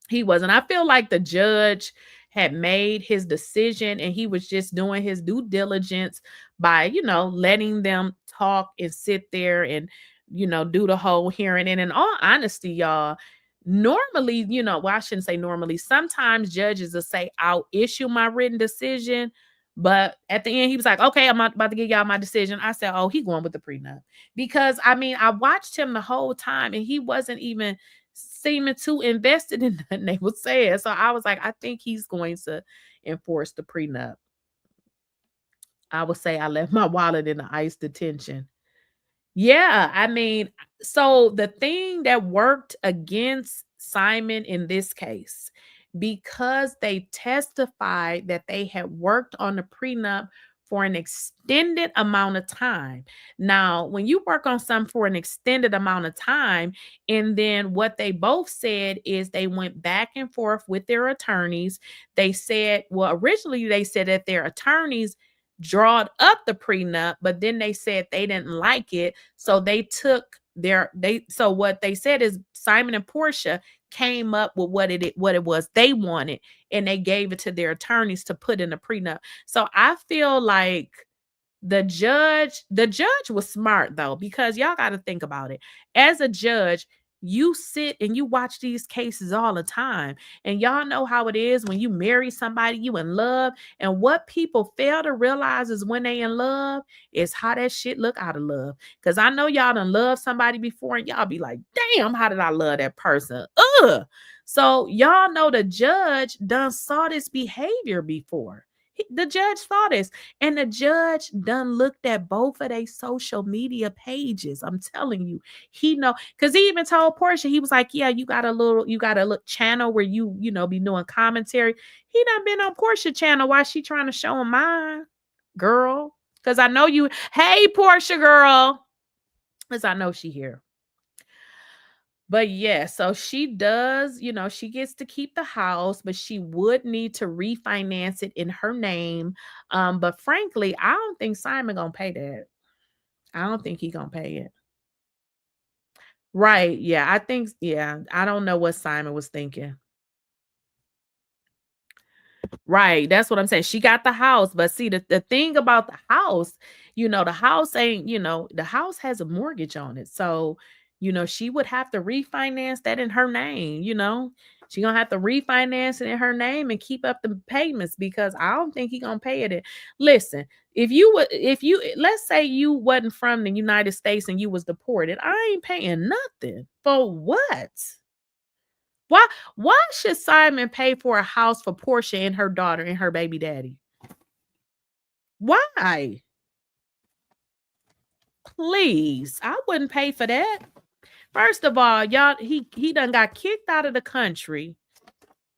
He wasn't. I feel like the judge had made his decision, and he was just doing his due diligence by, letting them talk and sit there and, do the whole hearing. And in all honesty, y'all, normally, well, I shouldn't say normally. Sometimes judges will say, I'll issue my written decision. But at the end, he was like, okay, I'm about to give y'all my decision. I said, oh, he going with the prenup. Because I mean, I watched him the whole time and he wasn't even seeming too invested in nothing they were saying. So I was like, I think he's going to enforce the prenup. I would say I left my wallet in the ICE detention. Yeah, I mean, so the thing that worked against Simon in this case, because they testified that they had worked on the prenup for an extended amount of time. Now, when you work on something for an extended amount of time, and then what they both said is they went back and forth with their attorneys. They said, well, originally they said that their attorneys drawed up the prenup, but then they said they didn't like it. So they took so what they said is Simon and Porsha came up with what it was they wanted, and they gave it to their attorneys to put in the prenup. So I feel like the judge was smart though, because y'all got to think about it. As a judge, you sit and you watch these cases all the time, and y'all know how it is when you marry somebody, you in love, and what people fail to realize is when they in love is how that shit look out of love. Because I know y'all done love somebody before and y'all be like, damn, how did I love that person? Ugh. So y'all know the judge done saw this behavior before. The judge saw this, and the judge done looked at both of their social media pages. I'm telling you, he know, because he even told Porsha, he was like, yeah, you got a little channel where you be doing commentary. He done been on Porsha channel. Why she trying to show him mine, girl? Because I know you. Hey, Porsha girl, because I know she here. But yeah, so she does, she gets to keep the house, but she would need to refinance it in her name. But frankly, I don't think Simon gonna pay that. I don't think he gonna pay it. Right. Yeah, I don't know what Simon was thinking. Right. That's what I'm saying. She got the house, but see, the thing about the house, the house ain't, the house has a mortgage on it. So, she would have to refinance that in her name, She gonna have to refinance it in her name and keep up the payments, because I don't think he gonna pay it. Listen, if you let's say you wasn't from the United States and you was deported, I ain't paying nothing. For what? Why should Simon pay for a house for Porsha and her daughter and her baby daddy? Why? Please, I wouldn't pay for that. First of all, y'all, he done got kicked out of the country.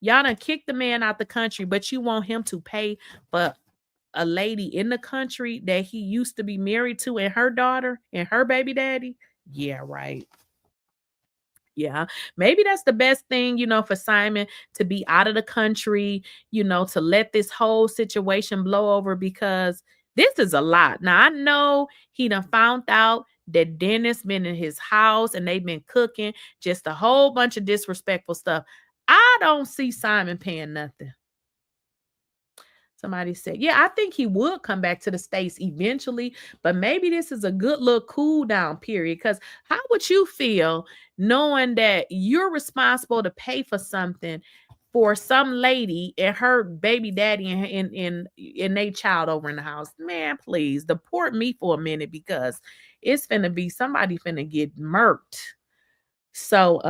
Y'all done kicked the man out the country, but you want him to pay for a lady in the country that he used to be married to and her daughter and her baby daddy? Yeah, right. Yeah, maybe that's the best thing, for Simon to be out of the country, to let this whole situation blow over, because this is a lot. Now, I know he done found out that Dennis been in his house and they've been cooking just a whole bunch of disrespectful stuff. I don't see Simon paying nothing. Somebody said, yeah, I think he would come back to the States eventually, but maybe this is a good little cool down period. Because how would you feel knowing that you're responsible to pay for something for some lady and her baby daddy and their child over in the house? Man, please deport me for a minute, because it's finna be somebody finna get murked. So,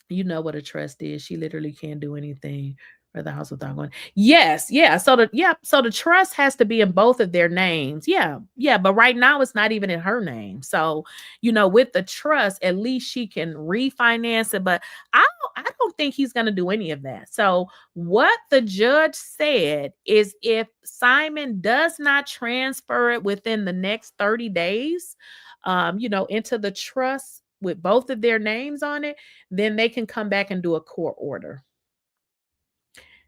you know what a trust is. She literally can't do anything for the house without going. Yes, yeah. So the trust has to be in both of their names. Yeah, yeah. But right now it's not even in her name. So, with the trust, at least she can refinance it. But I don't think he's gonna do any of that. So what the judge said is, if Simon does not transfer it within the next 30 days, into the trust with both of their names on it, then they can come back and do a court order.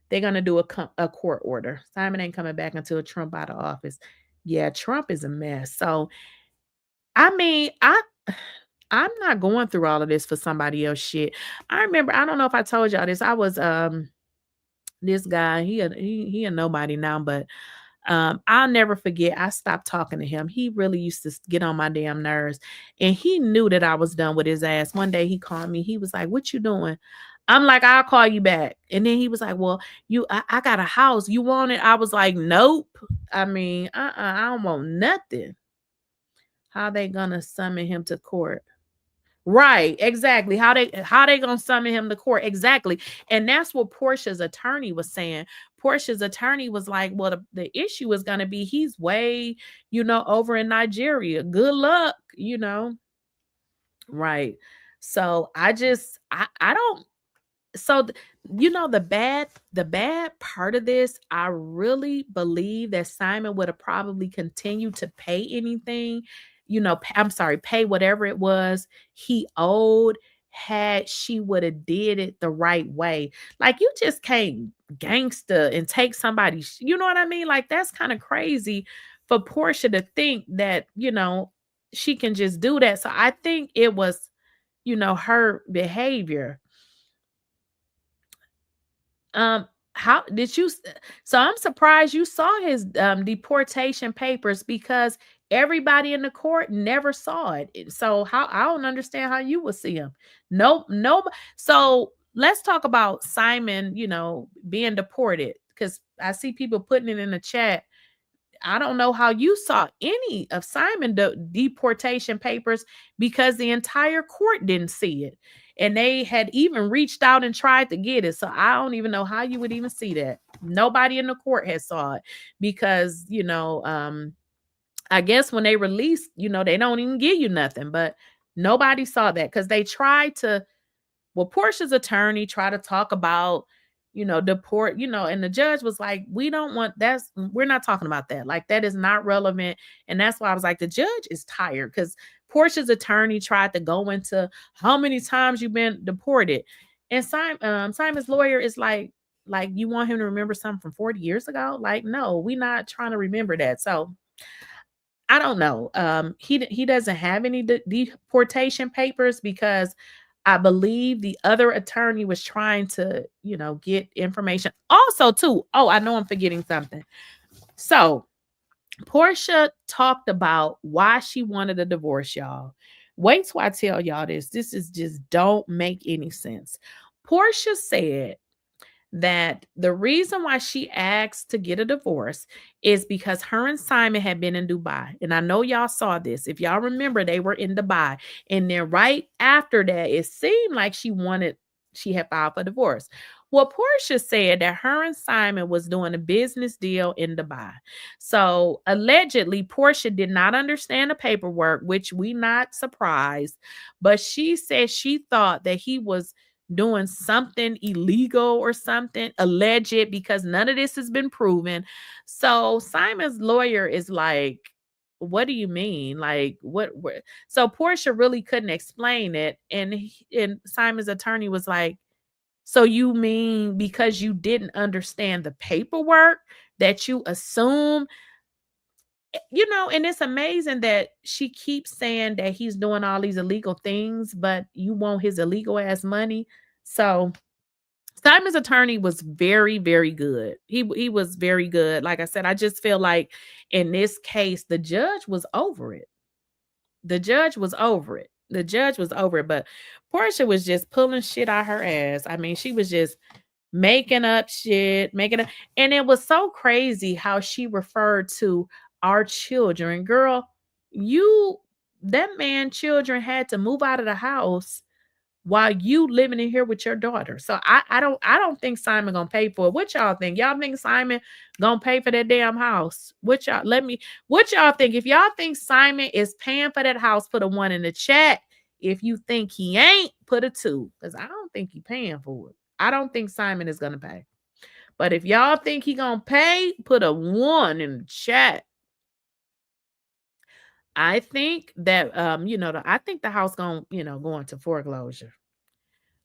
They're going to do a court order. Simon ain't coming back until Trump out of office. Yeah, Trump is a mess. So, I mean, I'm not going through all of this for somebody else shit. I remember, I don't know if I told y'all this. I was this guy, he a nobody now, but I'll never forget, I stopped talking to him. He really used to get on my damn nerves, and he knew that I was done with his ass. One day he called me. He was like, "What you doing?" I'm like, I'll call you back. And then he was like, well, I got a house. You want it? I was like, nope. I mean, I don't want nothing. How they gonna summon him to court? Right, exactly. How they gonna summon him to court? Exactly. And that's what Porsha's attorney was saying. Porsha's attorney was like, well, the issue is gonna be he's way, over in Nigeria. Good luck, Right. So I don't so the bad part of this, I really believe that Simon would have probably continued to pay anything, I'm sorry, pay whatever it was he owed, had she would have did it the right way. Like, you just can't gangster and take somebody's, you know what I mean? Like, that's kind of crazy for Porsha to think that, she can just do that. So I think it was, her behavior. How did you so I'm surprised you saw his deportation papers, because everybody in the court never saw it. So how I don't understand how you would see him. Nope, nope. So let's talk about Simon, being deported, because I see people putting it in the chat. I don't know how you saw any of Simon deportation papers, because the entire court didn't see it. And they had even reached out and tried to get it. So I don't even know how you would even see that. Nobody in the court has saw it, because, I guess when they release, they don't even give you nothing, but nobody saw that, because they tried to, well, Porsha's attorney tried to talk about, deport, and the judge was like, we're not talking about that. Like, that is not relevant. And that's why I was like, the judge is tired, because Porsha's attorney tried to go into how many times you've been deported. And Simon's lawyer is like, you want him to remember something from 40 years ago? Like, no, we're not trying to remember that. So I don't know. He doesn't have any deportation papers, because I believe the other attorney was trying to, get information. Also, too. Oh, I know I'm forgetting something. So Porsha talked about why she wanted a divorce, y'all. Wait till I tell y'all this. This is just don't make any sense. Porsha said that the reason why she asked to get a divorce is because her and Simon had been in Dubai. And I know y'all saw this. If y'all remember, they were in Dubai. And then right after that, it seemed like she had filed for divorce. Well, Porsha said that her and Simon was doing a business deal in Dubai. So allegedly, Porsha did not understand the paperwork, which we not surprised. But she said she thought that he was doing something illegal or something, alleged, because none of this has been proven. So Simon's lawyer is like, what do you mean? Like, what? So Porsha really couldn't explain it. And Simon's attorney was like, so you mean because you didn't understand the paperwork that you assume, and it's amazing that she keeps saying that he's doing all these illegal things, but you want his illegal ass money. So Simon's attorney was very, very good. He was very good. Like I said, I just feel like in this case, the judge was over it. The judge was over it. The judge was over it. But Porsha was just pulling shit out her ass. I mean, she was just making up shit, and it was so crazy how she referred to our children. Girl, that man children had to move out of the house while you living in here with your daughter. So I don't think Simon gonna pay for it. What y'all think? Y'all think Simon gonna pay for that damn house? What y'all think? If y'all think Simon is paying for that house, put a 1 in the chat. If you think he ain't, put a 2. Because I don't think he paying for it. I don't think Simon is gonna pay. But if y'all think he gonna pay, put a 1 in the chat. I think that I think the house gonna, go into foreclosure.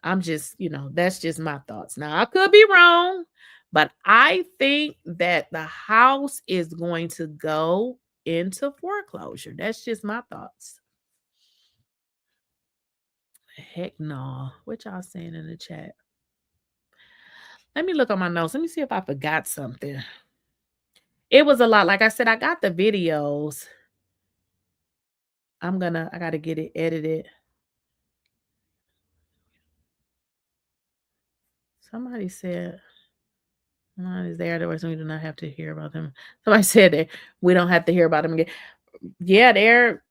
I'm just, that's just my thoughts. Now, I could be wrong, but I think that the house is going to go into foreclosure. That's just my thoughts. Heck no. What y'all saying in the chat? Let me look on my notes. Let me see if I forgot something. It was a lot. Like I said, I got the videos. I got to get it edited. Somebody said, "Mine is there. Otherwise, we do not have to hear about them." Somebody said that we don't have to hear about them again.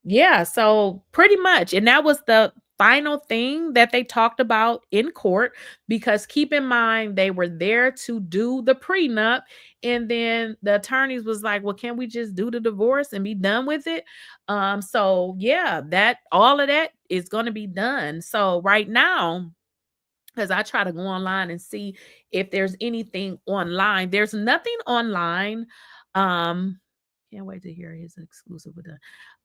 Yeah, so pretty much. And that was the final thing that they talked about in court, because keep in mind they were there to do the prenup, and then the attorneys was like, "Well, can we just do the divorce and be done with it?" So yeah, that all of that is going to be done. So right now, because I try to go online and see if there's anything online. There's nothing online. Can't wait to hear his exclusive with the.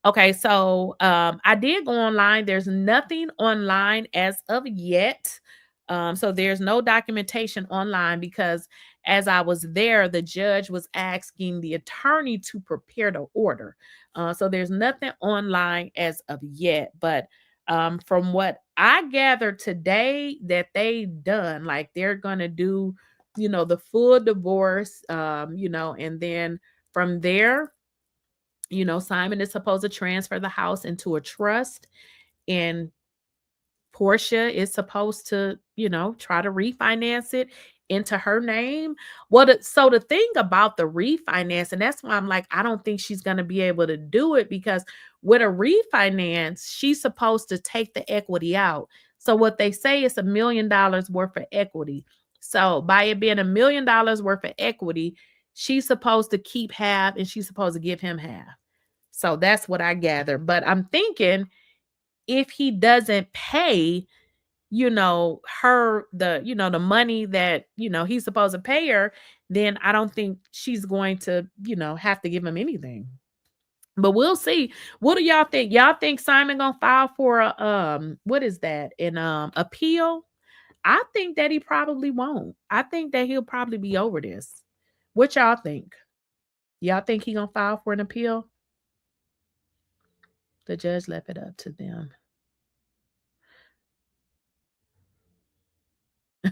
Okay, so I did go online. There's nothing online as of yet. So there's no documentation online, because as I was there, the judge was asking the attorney to prepare the order. So there's nothing online as of yet, but from what I gathered today, that they done, like they're gonna do, the full divorce, and then from there, Simon is supposed to transfer the house into a trust, and Porsha is supposed to, try to refinance it into her name. Well, so the thing about the refinance, and that's why I'm like, I don't think she's going to be able to do it, because with a refinance, she's supposed to take the equity out. So what they say is $1 million worth of equity. So by it being $1 million worth of equity, she's supposed to keep half and she's supposed to give him half. So that's what I gather. But I'm thinking, if he doesn't pay, the money that, he's supposed to pay her, then I don't think she's going to, have to give him anything. But we'll see. What do y'all think? Y'all think Simon gonna file for a what is that? An appeal? I think that he probably won't. I think that he'll probably be over this. What y'all think? Y'all think he gonna file for an appeal? The judge left it up to them.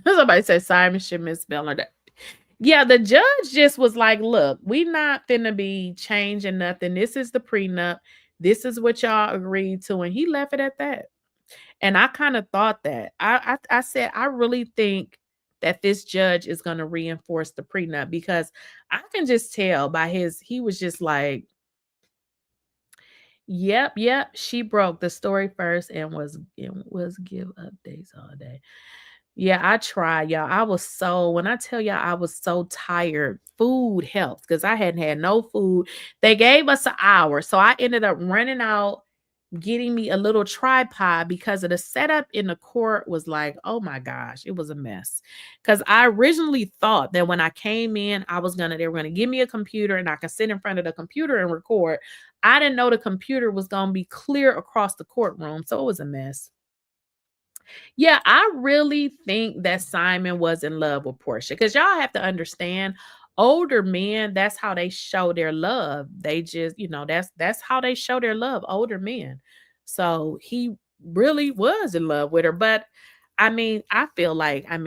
Somebody said Simon should misspell that. Yeah, the judge just was like, "Look, we not finna be changing nothing. This is the prenup. This is what y'all agreed to," and he left it at that. And I kind of thought that. I said, I really think that this judge is going to reinforce the prenup, because I can just tell by he was just like, "Yep, she broke the story first and was give updates all day." Yeah, I tried, y'all. When I tell y'all I was so tired, food helps, because I hadn't had no food. They gave us an hour. So I ended up running out, getting me a little tripod, because of the setup in the court was like, oh my gosh, it was a mess. Because I originally thought that when I came in, they were gonna give me a computer and I could sit in front of the computer and record. I didn't know the computer was gonna be clear across the courtroom. So it was a mess. Yeah, I really think that Simon was in love with Porsha, because y'all have to understand, older men, that's how they show their love. They just, that's how they show their love, older men. So he really was in love with her. But I mean, I feel like, that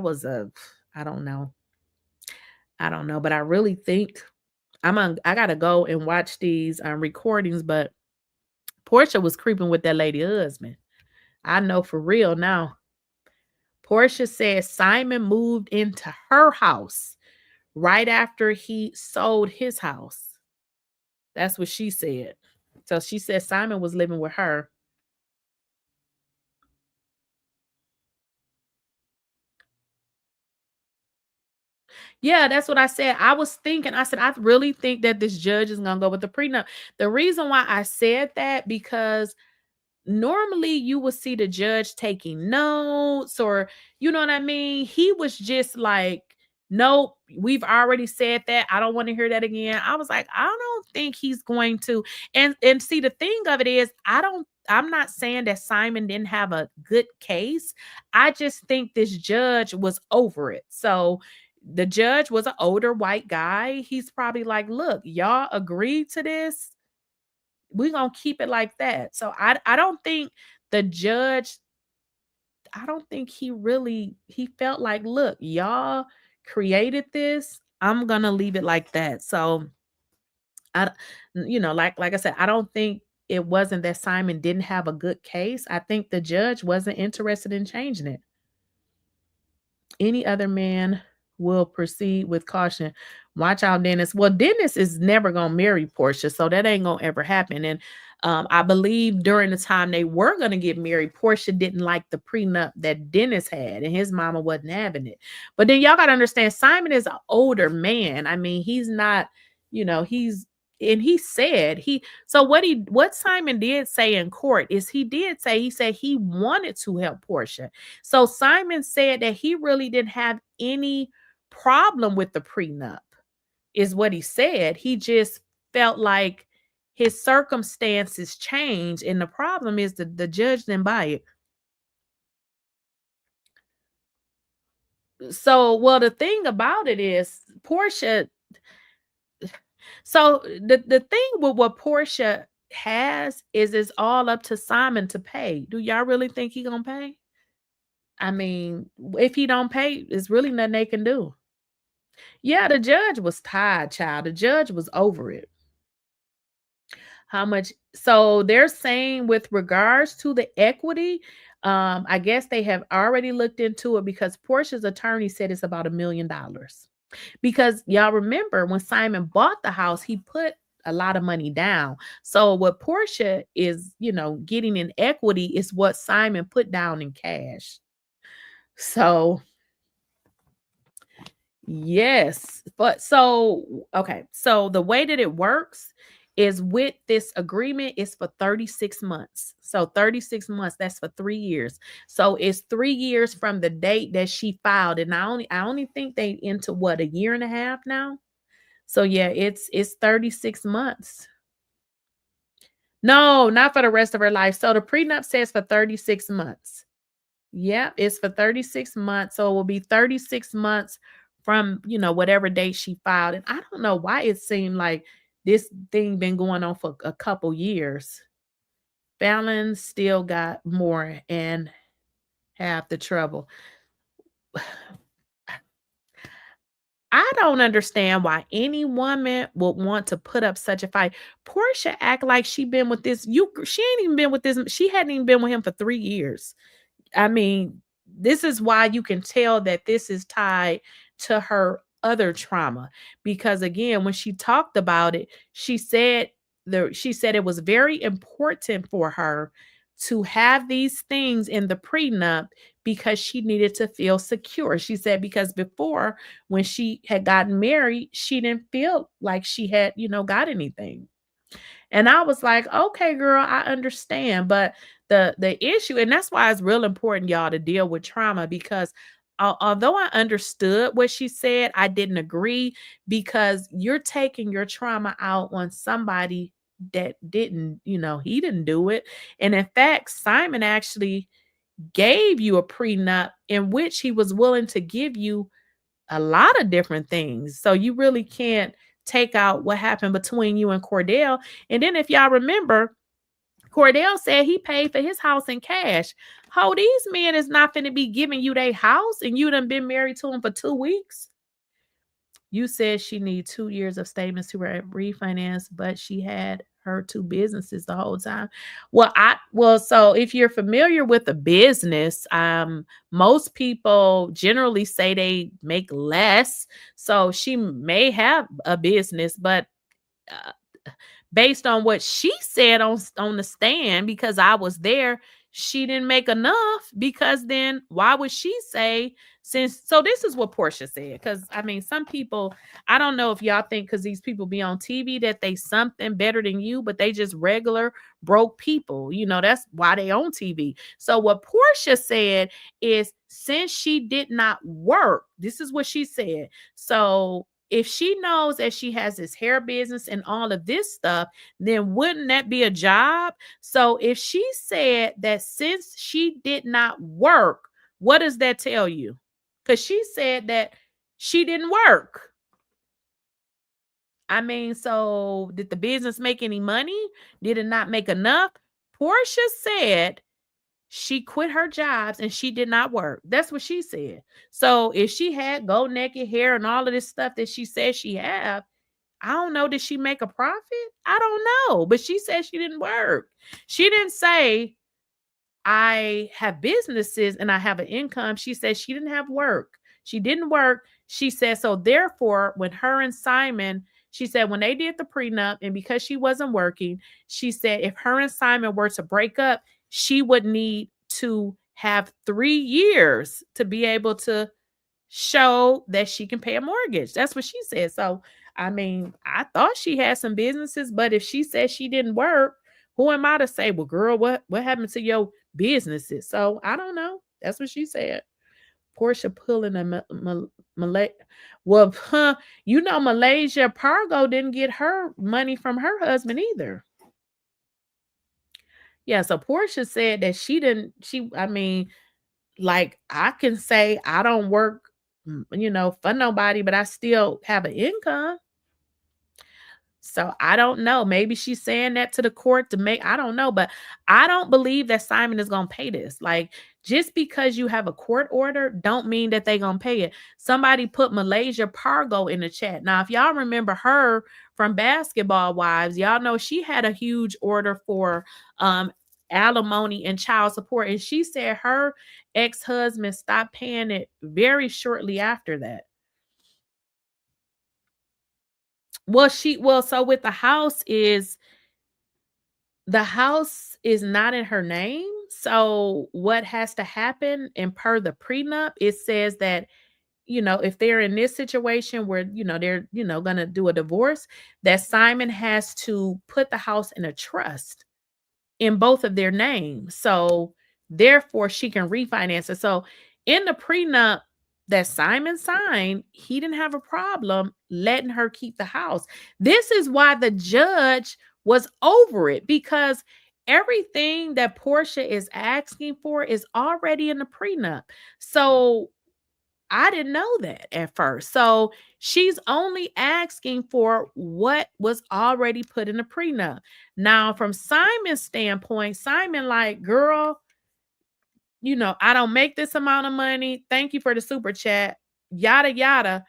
was I don't know. I don't know, but I really think I gotta go and watch these recordings, but Porsha was creeping with that lady husband. I know for real now. Porsha says Simon moved into her house right after he sold his house. That's what she said. So she said Simon was living with her. Yeah, that's what I said. I was thinking, I said, I really think that this judge is going to go with the prenup. The reason why I said that, because normally you would see the judge taking notes, or you know what I mean? He was just like, "Nope, we've already said that. I don't want to hear that again." I was like, I don't think he's going to. And see, the thing of it is, I'm not saying that Simon didn't have a good case. I just think this judge was over it. So the judge was an older white guy. He's probably like, "Look, y'all agreed to this, we're gonna keep it like that." So I don't think the judge, I don't think he felt like, "Look, y'all created this, I'm gonna leave it like that." So I like I said, I don't think it wasn't that Simon didn't have a good case. I think the judge wasn't interested in changing it. Any other man will proceed with caution. Watch out, Dennis. Well, Dennis is never going to marry Porsha, so that ain't going to ever happen. And I believe during the time they were going to get married, Porsha didn't like the prenup that Dennis had, and his mama wasn't having it. But then y'all got to understand, Simon is an older man. I mean, he's not, and he said so what Simon did say in court is he said he wanted to help Porsha. So Simon said that he really didn't have any problem with the prenup, is what he said. He just felt like his circumstances changed, and the problem is that the judge didn't buy it. So, well, the thing about it is Porsha. So the thing with what Porsha has is it's all up to Simon to pay. Do y'all really think he gonna pay? I mean, if he don't pay, it's really nothing they can do. Yeah, the judge was tired, child. The judge was over it. How much? So they're saying with regards to the equity, I guess they have already looked into it because Portia's attorney said it's about $1 million. Because y'all remember when Simon bought the house, he put a lot of money down. So what Porsha is, getting in equity is what Simon put down in cash. So yes, but okay. So the way that it works is with this agreement is for 36 months. So 36 months, that's for 3 years. So it's 3 years from the date that she filed. And I only think they into what, 1.5 years now. So yeah, it's 36 months. No, not for the rest of her life. So the prenup says for 36 months. Yeah, it's for 36 months. So it will be 36 months from, whatever date she filed. And I don't know why it seemed like this thing been going on for a couple years. Fallon still got more and half the trouble. I don't understand why any woman would want to put up such a fight. Porsha act like she been with this. She ain't even been with this. She hadn't even been with him for 3 years. I mean, this is why you can tell that this is tied to her other trauma. Because again, when she talked about it, she said it was very important for her to have these things in the prenup because she needed to feel secure. She said because before, when she had gotten married, she didn't feel like she had, got anything. And I was like, okay, girl, I understand. But the issue, and that's why it's real important, y'all, to deal with trauma, because although I understood what she said, I didn't agree, because you're taking your trauma out on somebody that didn't, he didn't do it. And in fact, Simon actually gave you a prenup in which he was willing to give you a lot of different things. So you really can't take out what happened between you and Cordell. And then if y'all remember, Cordell said he paid for his house in cash. How these men is not finna be giving you their house and you done been married to him for 2 weeks? You said she need 2 years of statements to refinance, but she had her 2 businesses the whole time. So if you're familiar with a business, most people generally say they make less. So she may have a business, but based on what she said on the stand, because I was there, she didn't make enough, because then why would she say, so this is what Porsha said, because I mean, some people, I don't know if y'all think because these people be on TV that they something better than you, but they just regular broke people. That's why they on TV. So what Porsha said is, since she did not work, this is what she said. So if she knows that she has this hair business and all of this stuff, then wouldn't that be a job? So if she said that since she did not work, what does that tell you? Because she said that she didn't work. I mean, so did the business make any money? Did it not make enough? Porsha said she quit her jobs and she did not work. That's what she said. So if she had gold naked hair and all of this stuff that she said she have, I don't know. Did she make a profit? I don't know. But she said she didn't work. She didn't say, I have businesses and I have an income. She said she didn't have work. She didn't work. She said, so therefore, when her and Simon, she said, when they did the prenup and because she wasn't working, she said, if her and Simon were to break up, she would need to have 3 years to be able to show that she can pay a mortgage. That's what she said. So, I mean, I thought she had some businesses, but if she said she didn't work, who am I to say, well, girl, what happened to your businesses? So I don't know. That's what she said. Porsha pulling a Malay. Well, Malaysia Pargo didn't get her money from her husband either. Yeah, so Porsha said that I mean, like I can say I don't work, for nobody, but I still have an income. So I don't know. Maybe she's saying that to the court to make, I don't know, but I don't believe that Simon is going to pay this. Like, just because you have a court order don't mean that they're going to pay it. Somebody put Malaysia Pargo in the chat. Now, if y'all remember her from Basketball Wives, y'all know she had a huge order for alimony and child support. And she said her ex-husband stopped paying it very shortly after that. So with the house is not in her name. So what has to happen, and per the prenup, it says that, if they're in this situation where, they're, going to do a divorce, that Simon has to put the house in a trust in both of their names. So therefore she can refinance it. So in the prenup that Simon signed, he didn't have a problem letting her keep the house. This is why the judge was over it, because everything that Porsha is asking for is already in the prenup. So I didn't know that at first. So she's only asking for what was already put in the prenup. Now, from Simon's standpoint, Simon like, girl, I don't make this amount of money. Thank you for the super chat. Yada, yada.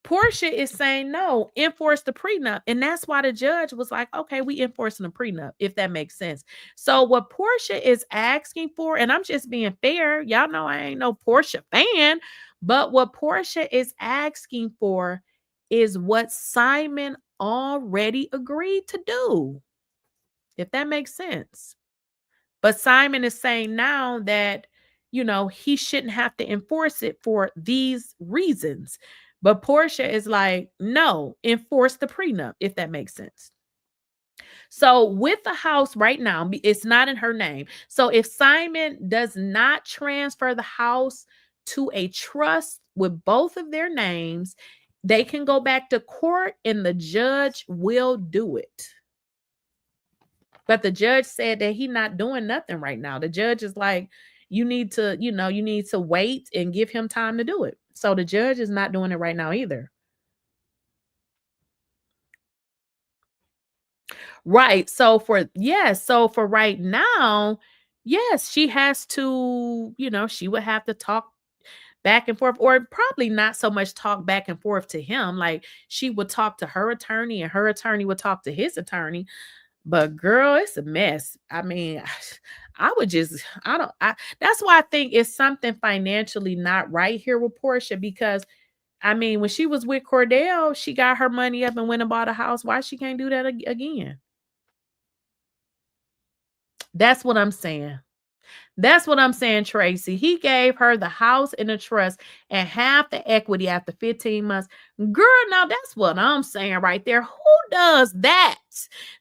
Porsha is saying, no, enforce the prenup. And that's why the judge was like, okay, we enforcing the prenup, if that makes sense. So what Porsha is asking for, and I'm just being fair, y'all know I ain't no Porsha fan, but what Porsha is asking for is what Simon already agreed to do, if that makes sense. But Simon is saying now that, he shouldn't have to enforce it for these reasons. But Porsha is like, no, enforce the prenup, if that makes sense. So with the house right now, it's not in her name. So if Simon does not transfer the house to a trust with both of their names, they can go back to court and the judge will do it. But the judge said that he's not doing nothing right now. The judge is like, you need to wait and give him time to do it. So the judge is not doing it right now either. Right. So for right now, yes, she has to, she would have to talk back and forth, or probably not so much talk back and forth to him. Like she would talk to her attorney and her attorney would talk to his attorney. But girl, it's a mess. I mean, that's why I think it's something financially not right here with Porsha, because I mean, when she was with Cordell, she got her money up and went and bought a house. Why she can't do that again? That's what I'm saying. That's what I'm saying, Tracy. He gave her the house in a trust and half the equity after 15 months. Girl, now that's what I'm saying right there. Who does that?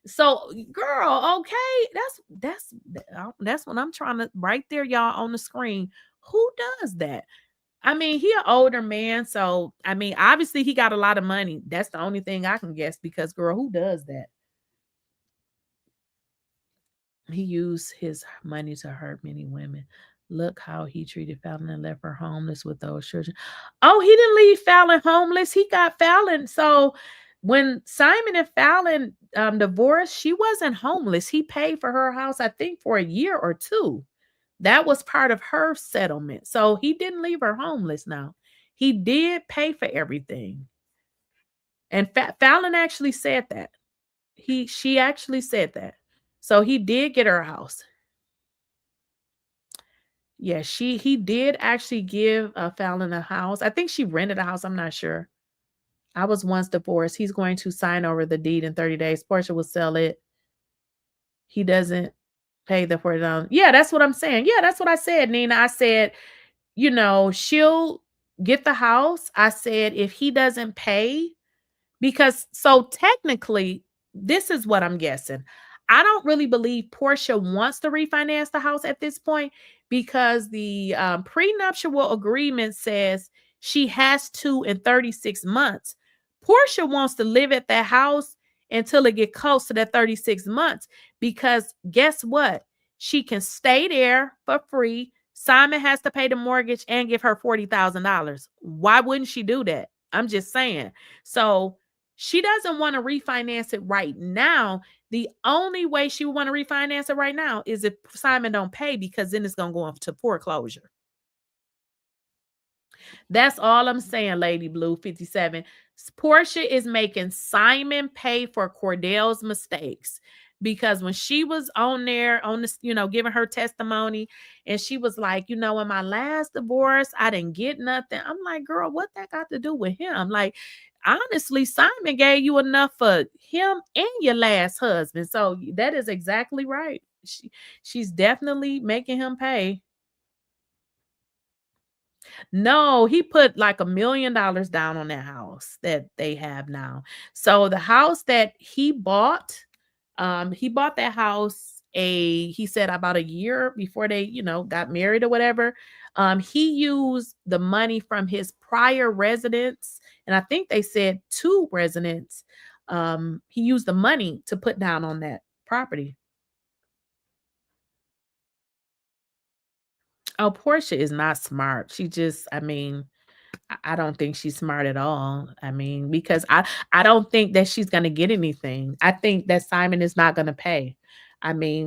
So, girl, okay, that's what I'm trying to right there, y'all, on the screen. Who does that? I mean, he an older man, so I mean, obviously he got a lot of money. That's the only thing I can guess, because girl, who does that? He used his money to hurt many women. Look how he treated Fallon and left her homeless with those children. Oh, he didn't leave Fallon homeless. He got Fallon. So when Simon and Fallon divorced, she wasn't homeless. He paid for her house, I think, for a year or two. That was part of her settlement. So he didn't leave her homeless now. He did pay for everything. And Fallon actually said that. She actually said that. So he did get her a house. Yeah, he did actually give Fallon a house. I think she rented a house. I'm not sure. I was once divorced. He's going to sign over the deed in 30 days. Porsha will sell it. He doesn't pay the $40. Yeah, that's what I'm saying. Yeah, that's what I said, Nina. I said, she'll get the house. I said, if he doesn't pay, because so technically, this is what I'm guessing. I don't really believe Porsha wants to refinance the house at this point because the prenuptial agreement says she has to in 36 months. Porsha wants to live at that house until it get close to that 36 months because guess what? She can stay there for free. Simon has to pay the mortgage and give her $40,000. Why wouldn't she do that? I'm just saying. So she doesn't want to refinance it right now. The only way she would want to refinance it right now is if Simon don't pay, because then it's going to go into foreclosure. That's all I'm saying, Lady Blue 57. Porsha is making Simon pay for Cordell's mistakes. Because when she was on there, on this, giving her testimony, and she was like, in my last divorce, I didn't get nothing. I'm like, girl, what that got to do with him? Like, honestly, Simon gave you enough for him and your last husband. So that is exactly right. She's definitely making him pay. No, he put like $1 million down on that house that they have now. So the house that he bought that house he said about a year before they, got married or whatever. He used the money from his prior residence, and I think they said 2 residents. He used the money to put down on that property. Oh, Porsha is not smart. She just, I don't think she's smart at all. Because I don't think that she's gonna get anything. I think that Simon is not gonna pay.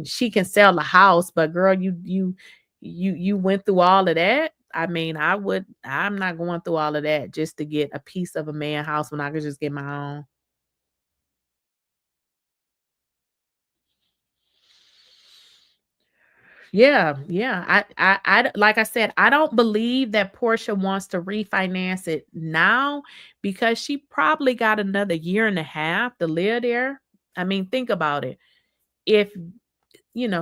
She can sell the house, but girl, you went through all of that. I'm not going through all of that just to get a piece of a man house when I could just get my own. Yeah, yeah. Like I said, I don't believe that Porsha wants to refinance it now because she probably got another year and a half to live there. Think about it. If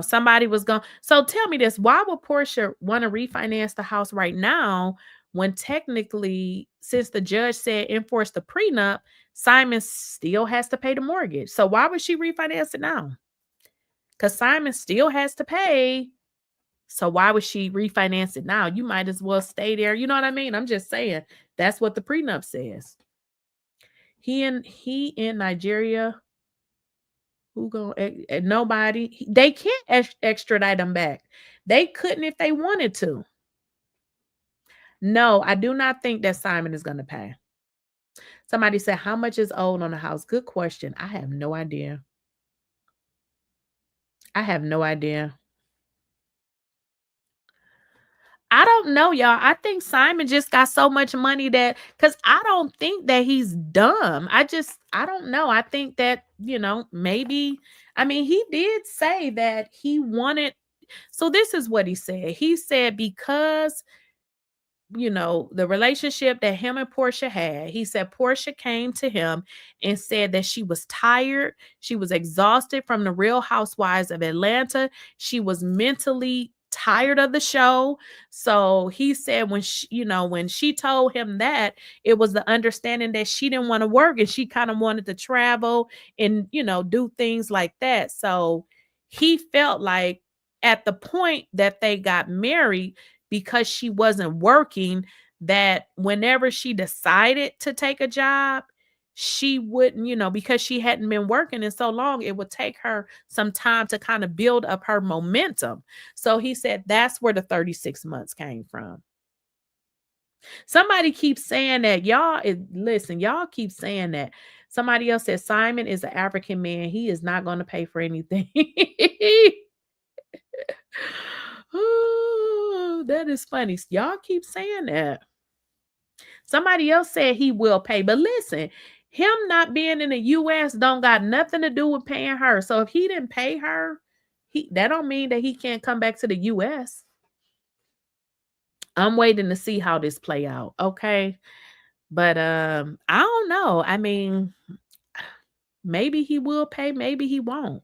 somebody was going, so tell me this: why would Porsha want to refinance the house right now when technically, since the judge said enforce the prenup, Simon still has to pay the mortgage? So why would she refinance it now? Because Simon still has to pay. So why would she refinance it now? You might as well stay there. You know what I mean? I'm just saying that's what the prenup says. He in Nigeria. Who go? Nobody. They can't extradite him back. They couldn't if they wanted to. No, I do not think that Simon is going to pay. Somebody said, how much is owed on the house? Good question. I have no idea. I have no idea. I don't know, y'all. I think Simon just got so much money that, because I don't think that he's dumb. I don't know. I think that, maybe, he did say that he wanted. So this is what he said. He said, because the relationship that him and Porsha had, he said Porsha came to him and said that she was tired. She was exhausted from the Real Housewives of Atlanta. She was mentally tired of the show. So he said when she told him that, it was the understanding that she didn't want to work and she kind of wanted to travel and, do things like that. So he felt like at the point that they got married, because she wasn't working, that whenever she decided to take a job, she wouldn't, because she hadn't been working in so long, it would take her some time to kind of build up her momentum. So he said that's where the 36 months came from. Somebody keeps saying that. Listen, y'all keep saying that. Somebody else said Simon is an African man. He is not going to pay for anything. Oh, that is funny. Y'all keep saying that. Somebody else said he will pay, but listen, Him not being in the US don't got nothing to do with paying her. So if he didn't pay her, that don't mean that he can't come back to the US. I'm waiting to see how this play out, okay? But I don't know. I mean, maybe he will pay, maybe he won't.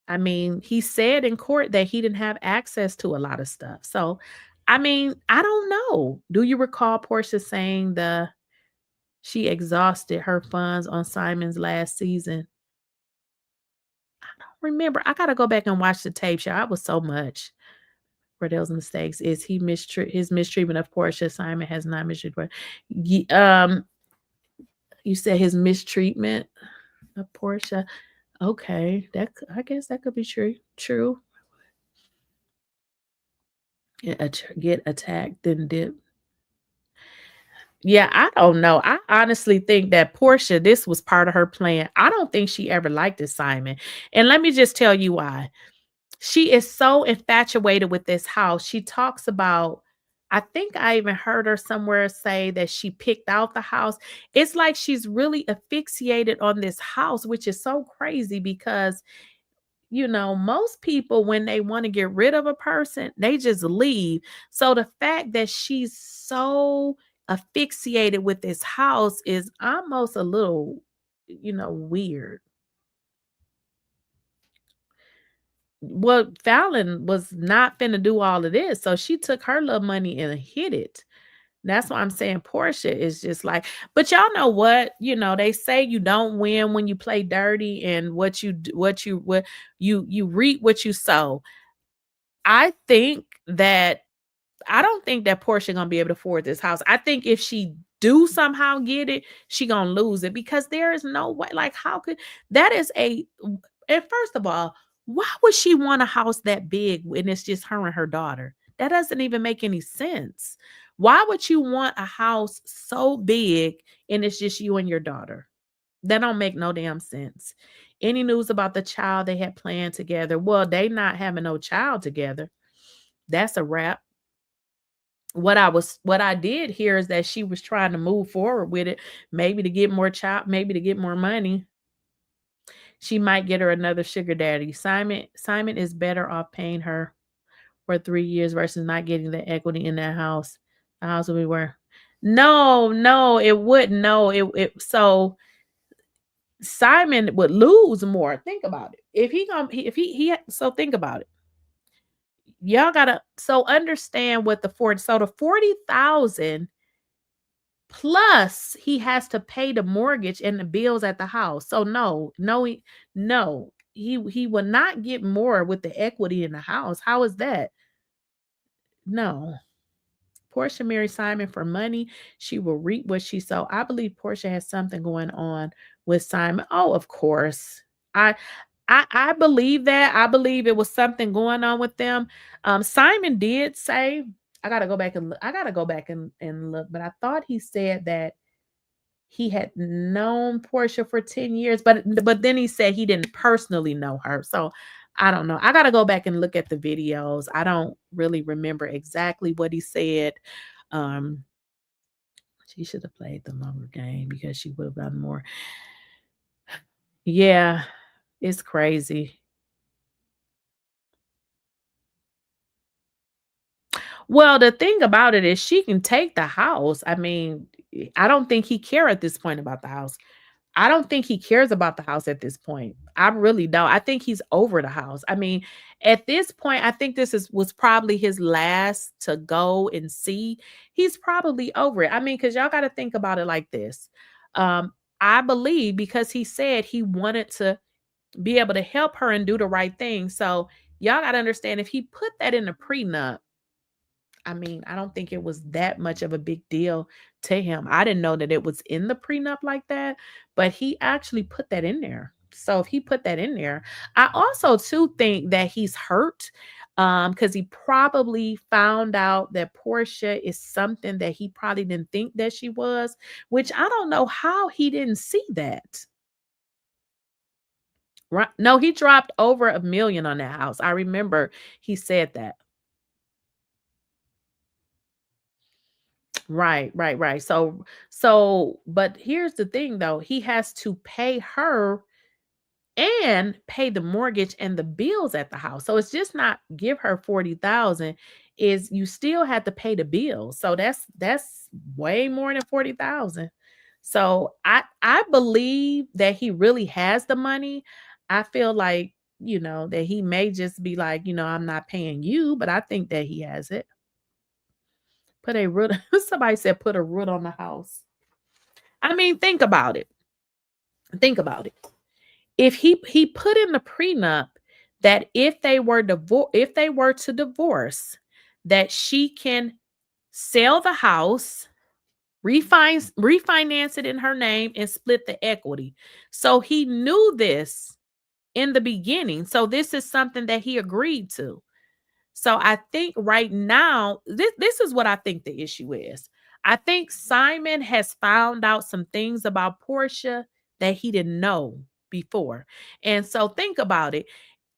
I mean, he said in court that he didn't have access to a lot of stuff. So, I mean, I don't know. Do you recall Porsha saying she exhausted her funds on Simon's last season? I don't remember. I gotta go back and watch the tape show. I was so much. Cordell's mistakes is his mistreatment of Porsha. Simon has not mistreated. You said his mistreatment of Porsha. Okay, I guess that could be true. True. Get attacked, then dip. Yeah, I don't know. I honestly think that Porsha, this was part of her plan. I don't think she ever liked this Simon. And let me just tell you why. She is so infatuated with this house. She talks about, I think I even heard her somewhere say that she picked out the house. It's like she's really asphyxiated on this house, which is so crazy because most people, when they want to get rid of a person, they just leave. So the fact that she's so asphyxiated with this house is almost a little, weird. Well, Fallon was not finna do all of this. So she took her little money and hid it. That's why I'm saying Porsha is just like, but y'all know what? They say you don't win when you play dirty, and what you reap what you sow. I don't think that Porsha gonna be able to afford this house. I think if she do somehow get it, she gonna lose it because there is no way. Like, how could that is a and first of all, why would she want a house that big when it's just her and her daughter? That doesn't even make any sense. Why would you want a house so big and it's just you and your daughter? That don't make no damn sense. Any news about the child they had planned together? Well, they not having no child together. That's a wrap. What I did hear is that she was trying to move forward with it, maybe to get more child, maybe to get more money. She might get her another sugar daddy. Simon is better off paying her for 3 years versus not getting the equity in that house. The house will be worth. No, it wouldn't. No, so Simon would lose more. Think about it. So think about it. Y'all gotta understand what the 40,000 plus he has to pay the mortgage and the bills at the house. So he will not get more with the equity in the house. How is that? No. Porsha married Simon for money. She will reap what she sowed. I believe Porsha has something going on with Simon. Oh, of course. I I believe that. I believe it was something going on with them. Simon did say, I gotta go back and look. I gotta go back and look, but I thought he said that he had known Porsha for 10 years, but then he said he didn't personally know her. So I don't know. I gotta go back and look at the videos. I don't really remember exactly what he said. Um, she should have played the longer game because she would have gotten more. Yeah, it's crazy. Well, the thing about it is she can take the house. I mean, I don't think he care at this point about the house. I don't think he cares about the house at this point. I really don't. I think he's over the house. I mean, at this point, I think was probably his last to go and see. He's probably over it. I mean, because y'all got to think about it like this. I believe because he said he wanted to be able to help her and do the right thing. So y'all got to understand if he put that in a prenup, I mean, I don't think it was that much of a big deal to him. I didn't know that it was in the prenup like that, but he actually put that in there. So if he put that in there, I also too think that he's hurt because he probably found out that Porsha is something that he probably didn't think that she was, which I don't know how he didn't see that. Right? No, he dropped over $1 million on that house. I remember he said that. Right. So, but here's the thing though. He has to pay her and pay the mortgage and the bills at the house. So it's just not give her 40,000, is you still have to pay the bills. So that's way more than 40,000. So I believe that he really has the money. I feel like, that he may just be like, I'm not paying you, but I think that he has it. Put a root somebody said put a root on the house. I mean, think about it. Think about it. If he put in the prenup that if they were to divorce, that she can sell the house, refinance it in her name, and split the equity. So he knew this in the beginning. So this is something that he agreed to. So I think right now, this is what I think the issue is. I think Simon has found out some things about Porsha that he didn't know before. And so think about it.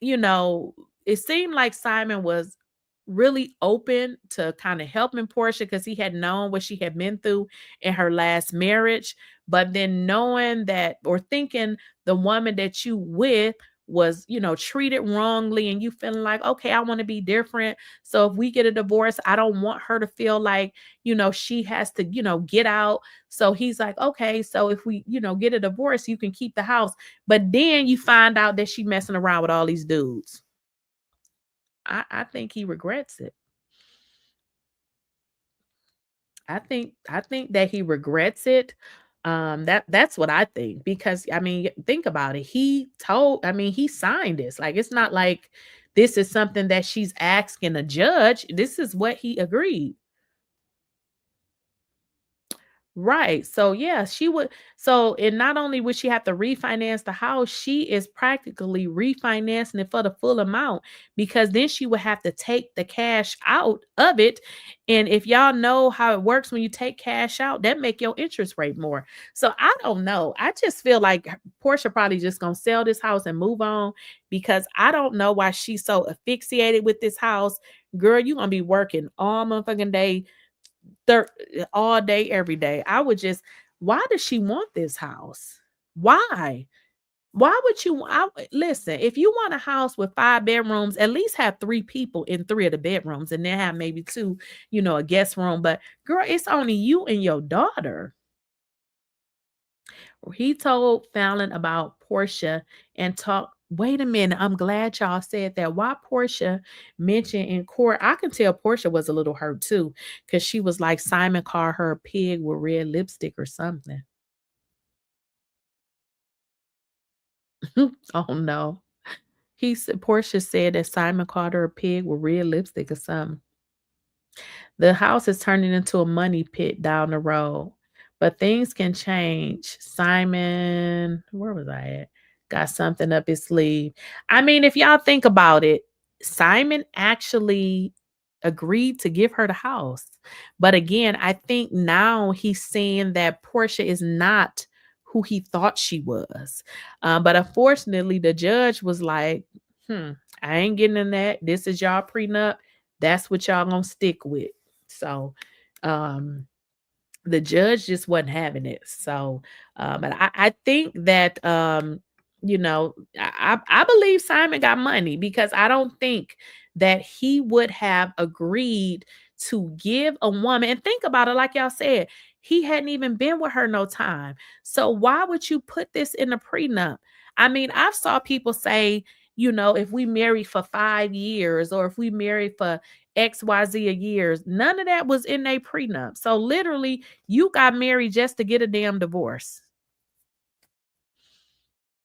You know, it seemed like Simon was really open to kind of helping Porsha because he had known what she had been through in her last marriage. But then knowing that or thinking the woman that you with was, treated wrongly, and you feeling like, okay, I want to be different. So if we get a divorce, I don't want her to feel like, she has to, get out. So he's like, okay, so if we, get a divorce, you can keep the house. But then you find out that she messing around with all these dudes. I think he regrets it. I think that he regrets it. That's what I think, because I mean, think about it. He signed this. Like, it's not like this is something that she's asking a judge. This is what he agreed. Right. So yeah, she would. So, and not only would she have to refinance the house, she is practically refinancing it for the full amount, because then she would have to take the cash out of it. And if y'all know how it works, when you take cash out, that make your interest rate more. So I don't know. I just feel like Porsha probably just gonna sell this house and move on, because I don't know why she's so asphyxiated with this house. Girl, you gonna be working all motherfucking day, all day, every day. Why does she want this house? Why? Why would you listen? If you want a house with 5 bedrooms, at least have 3 people in 3 of the bedrooms, and then have maybe 2, a guest room. But girl, it's only you and your daughter. He told Fallon about Porsha and talked. Wait a minute. I'm glad y'all said that. Why Porsha mentioned in court, I can tell Porsha was a little hurt too, because she was like, Simon called her a pig with red lipstick or something. Oh no. Porsha said that Simon called her a pig with red lipstick or something. The house is turning into a money pit down the road, but things can change. Simon, where was I at? Got something up his sleeve. I mean, if y'all think about it, Simon actually agreed to give her the house. But again, I think now he's saying that Porsha is not who he thought she was. But unfortunately, the judge was like, I ain't getting in that. This is y'all prenup. That's what y'all gonna stick with. So the judge just wasn't having it. So but I think that I believe Simon got money, because I don't think that he would have agreed to give a woman, and think about it, like y'all said, he hadn't even been with her no time. So why would you put this in a prenup? I mean, I've saw people say, if we marry for 5 years, or if we marry for XYZ a years, none of that was in a prenup. So literally, you got married just to get a damn divorce.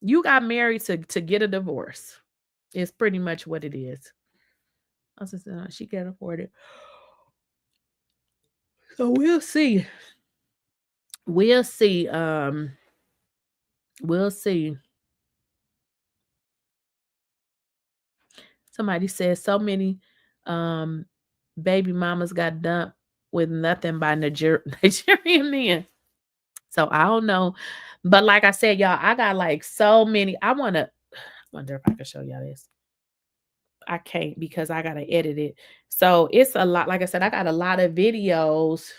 You got married to get a divorce. It's pretty much what it is. I was just saying, she can't afford it. So we'll see. We'll see. We'll see. Somebody said so many um baby mamas got dumped with nothing by Nigerian men. So I don't know. But like I said, y'all, I got like so many. I wonder if I can show y'all this. I can't, because I gotta edit it. So it's a lot. Like I said, I got a lot of videos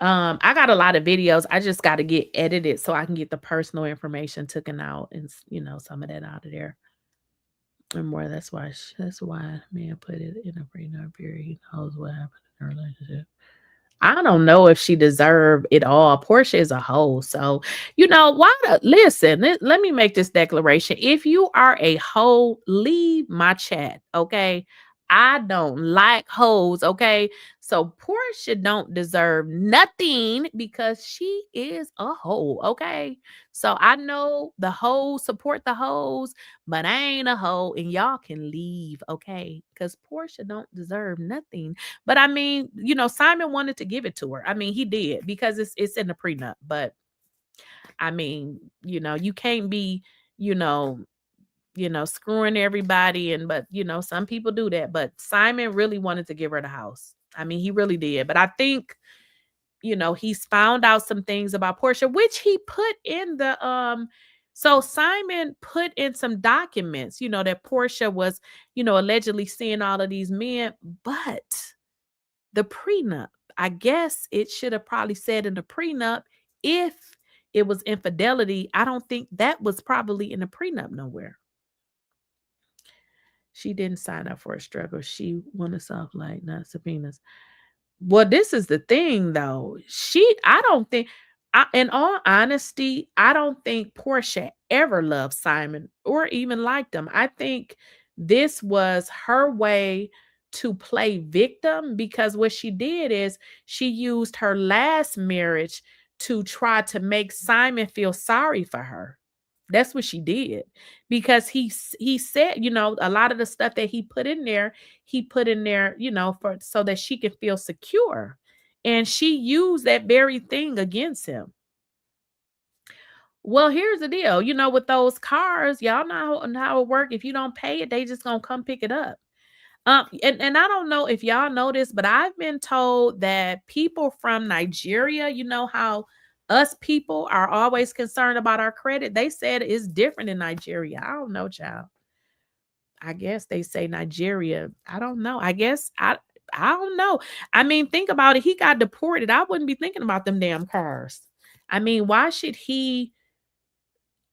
I got a lot of videos. I just got to get edited so I can get the personal information taken out and some of that out of there. And more. That's why man put it in a prenup period. He knows what happened in her relationship. I don't know if she deserved it all. Porsha is a hoe. So, listen, let me make this declaration. If you are a hoe, leave my chat, okay? I don't like hoes, okay? So Porsha don't deserve nothing because she is a hoe, okay? So I know the hoes support the hoes, but I ain't a hoe and y'all can leave, okay? Because Porsha don't deserve nothing. But I mean, Simon wanted to give it to her. I mean, he did because it's in the prenup. But I mean, you can't be, screwing everybody but some people do that. But Simon really wanted to give her the house. I mean, he really did. But I think, he's found out some things about Porsha, which he put in the so Simon put in some documents, that Porsha was, allegedly seeing all of these men, but the prenup, I guess it should have probably said in the prenup if it was infidelity. I don't think that was probably in the prenup nowhere. She didn't sign up for a struggle. She wanted soft light, not subpoenas. Well, this is the thing though. I don't think, in all honesty, I don't think Porsha ever loved Simon or even liked him. I think this was her way to play victim because what she did is she used her last marriage to try to make Simon feel sorry for her. That's what she did because he said, a lot of the stuff that he put in there, for so that she could feel secure. And she used that very thing against him. Well, here's the deal. With those cars, y'all know how it work. If you don't pay it, they just gonna come pick it up. And I don't know if y'all know this, but I've been told that people from Nigeria, how us people are always concerned about our credit. They said it's different in Nigeria. I don't know, child. I guess they say Nigeria. I don't know. I guess I don't know. I mean, think about it. He got deported. I wouldn't be thinking about them damn cars. I mean, why should he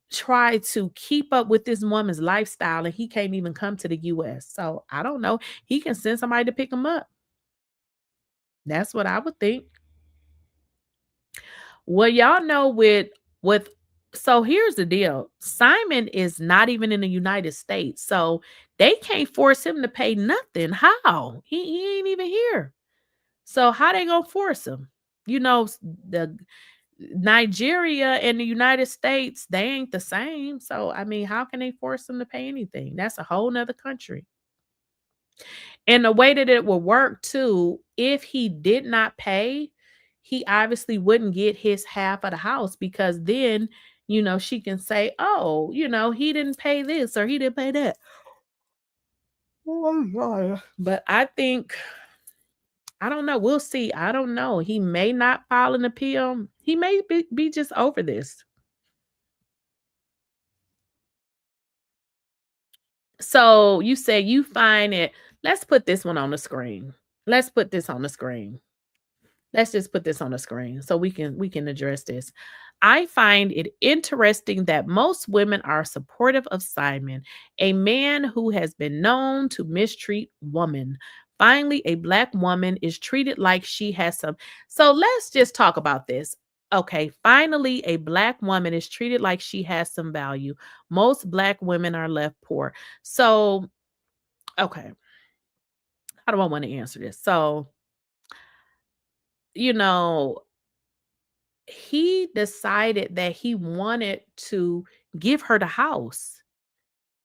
try to keep up with this woman's lifestyle and he can't even come to the US? So I don't know. He can send somebody to pick him up. That's what I would think. Well, y'all know with so here's the deal. Simon is not even in the United States. So they can't force him to pay nothing. How? He ain't even here. So how they gonna force him? The Nigeria and the United States, they ain't the same. So I mean, how can they force him to pay anything? That's a whole nother country. And the way that it will work too, if he did not pay, he obviously wouldn't get his half of the house because then, she can say, oh, he didn't pay this or he didn't pay that. Oh, but I think, I don't know. We'll see. I don't know. He may not file an appeal. He may be just over this. So you say you find it. Let's put this one on the screen. Let's put this on the screen. Let's just put this on the screen so we can address this. I find it interesting that most women are supportive of Simon, a man who has been known to mistreat women. Finally, a Black woman is treated like she has some. So let's just talk about this. Okay, finally, a Black woman is treated like she has some value. Most Black women are left poor. So, okay, how do I want to answer this? So, you know, he decided that he wanted to give her the house.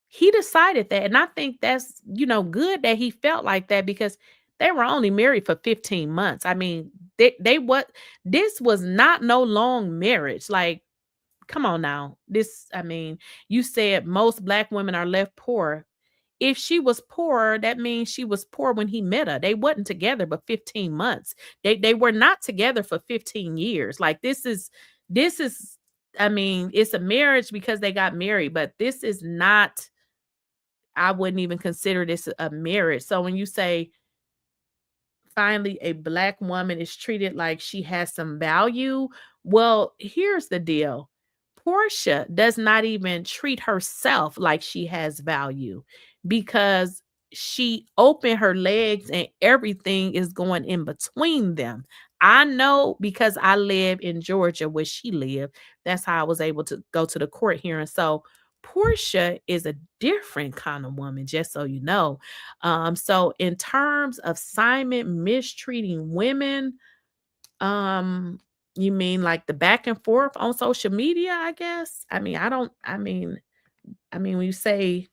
He decided that. And I think that's, good that he felt like that because they were only married for 15 months. I mean, this was not no long marriage. Like, come on now. You said most Black women are left poor. If she was poor, that means she was poor when he met her. They wasn't together but 15 months. They were not together for 15 years. Like this is it's a marriage because they got married, but this is not, I wouldn't even consider this a marriage. So when you say finally a Black woman is treated like she has some value. Well, here's the deal. Porsha does not even treat herself like she has value because she opened her legs and everything is going in between them. I know because I live in Georgia where she lived. That's how I was able to go to the court hearing. So Porsha is a different kind of woman, just so you know. So in terms of Simon mistreating women, um, you mean like the back and forth on social media, I guess? When you say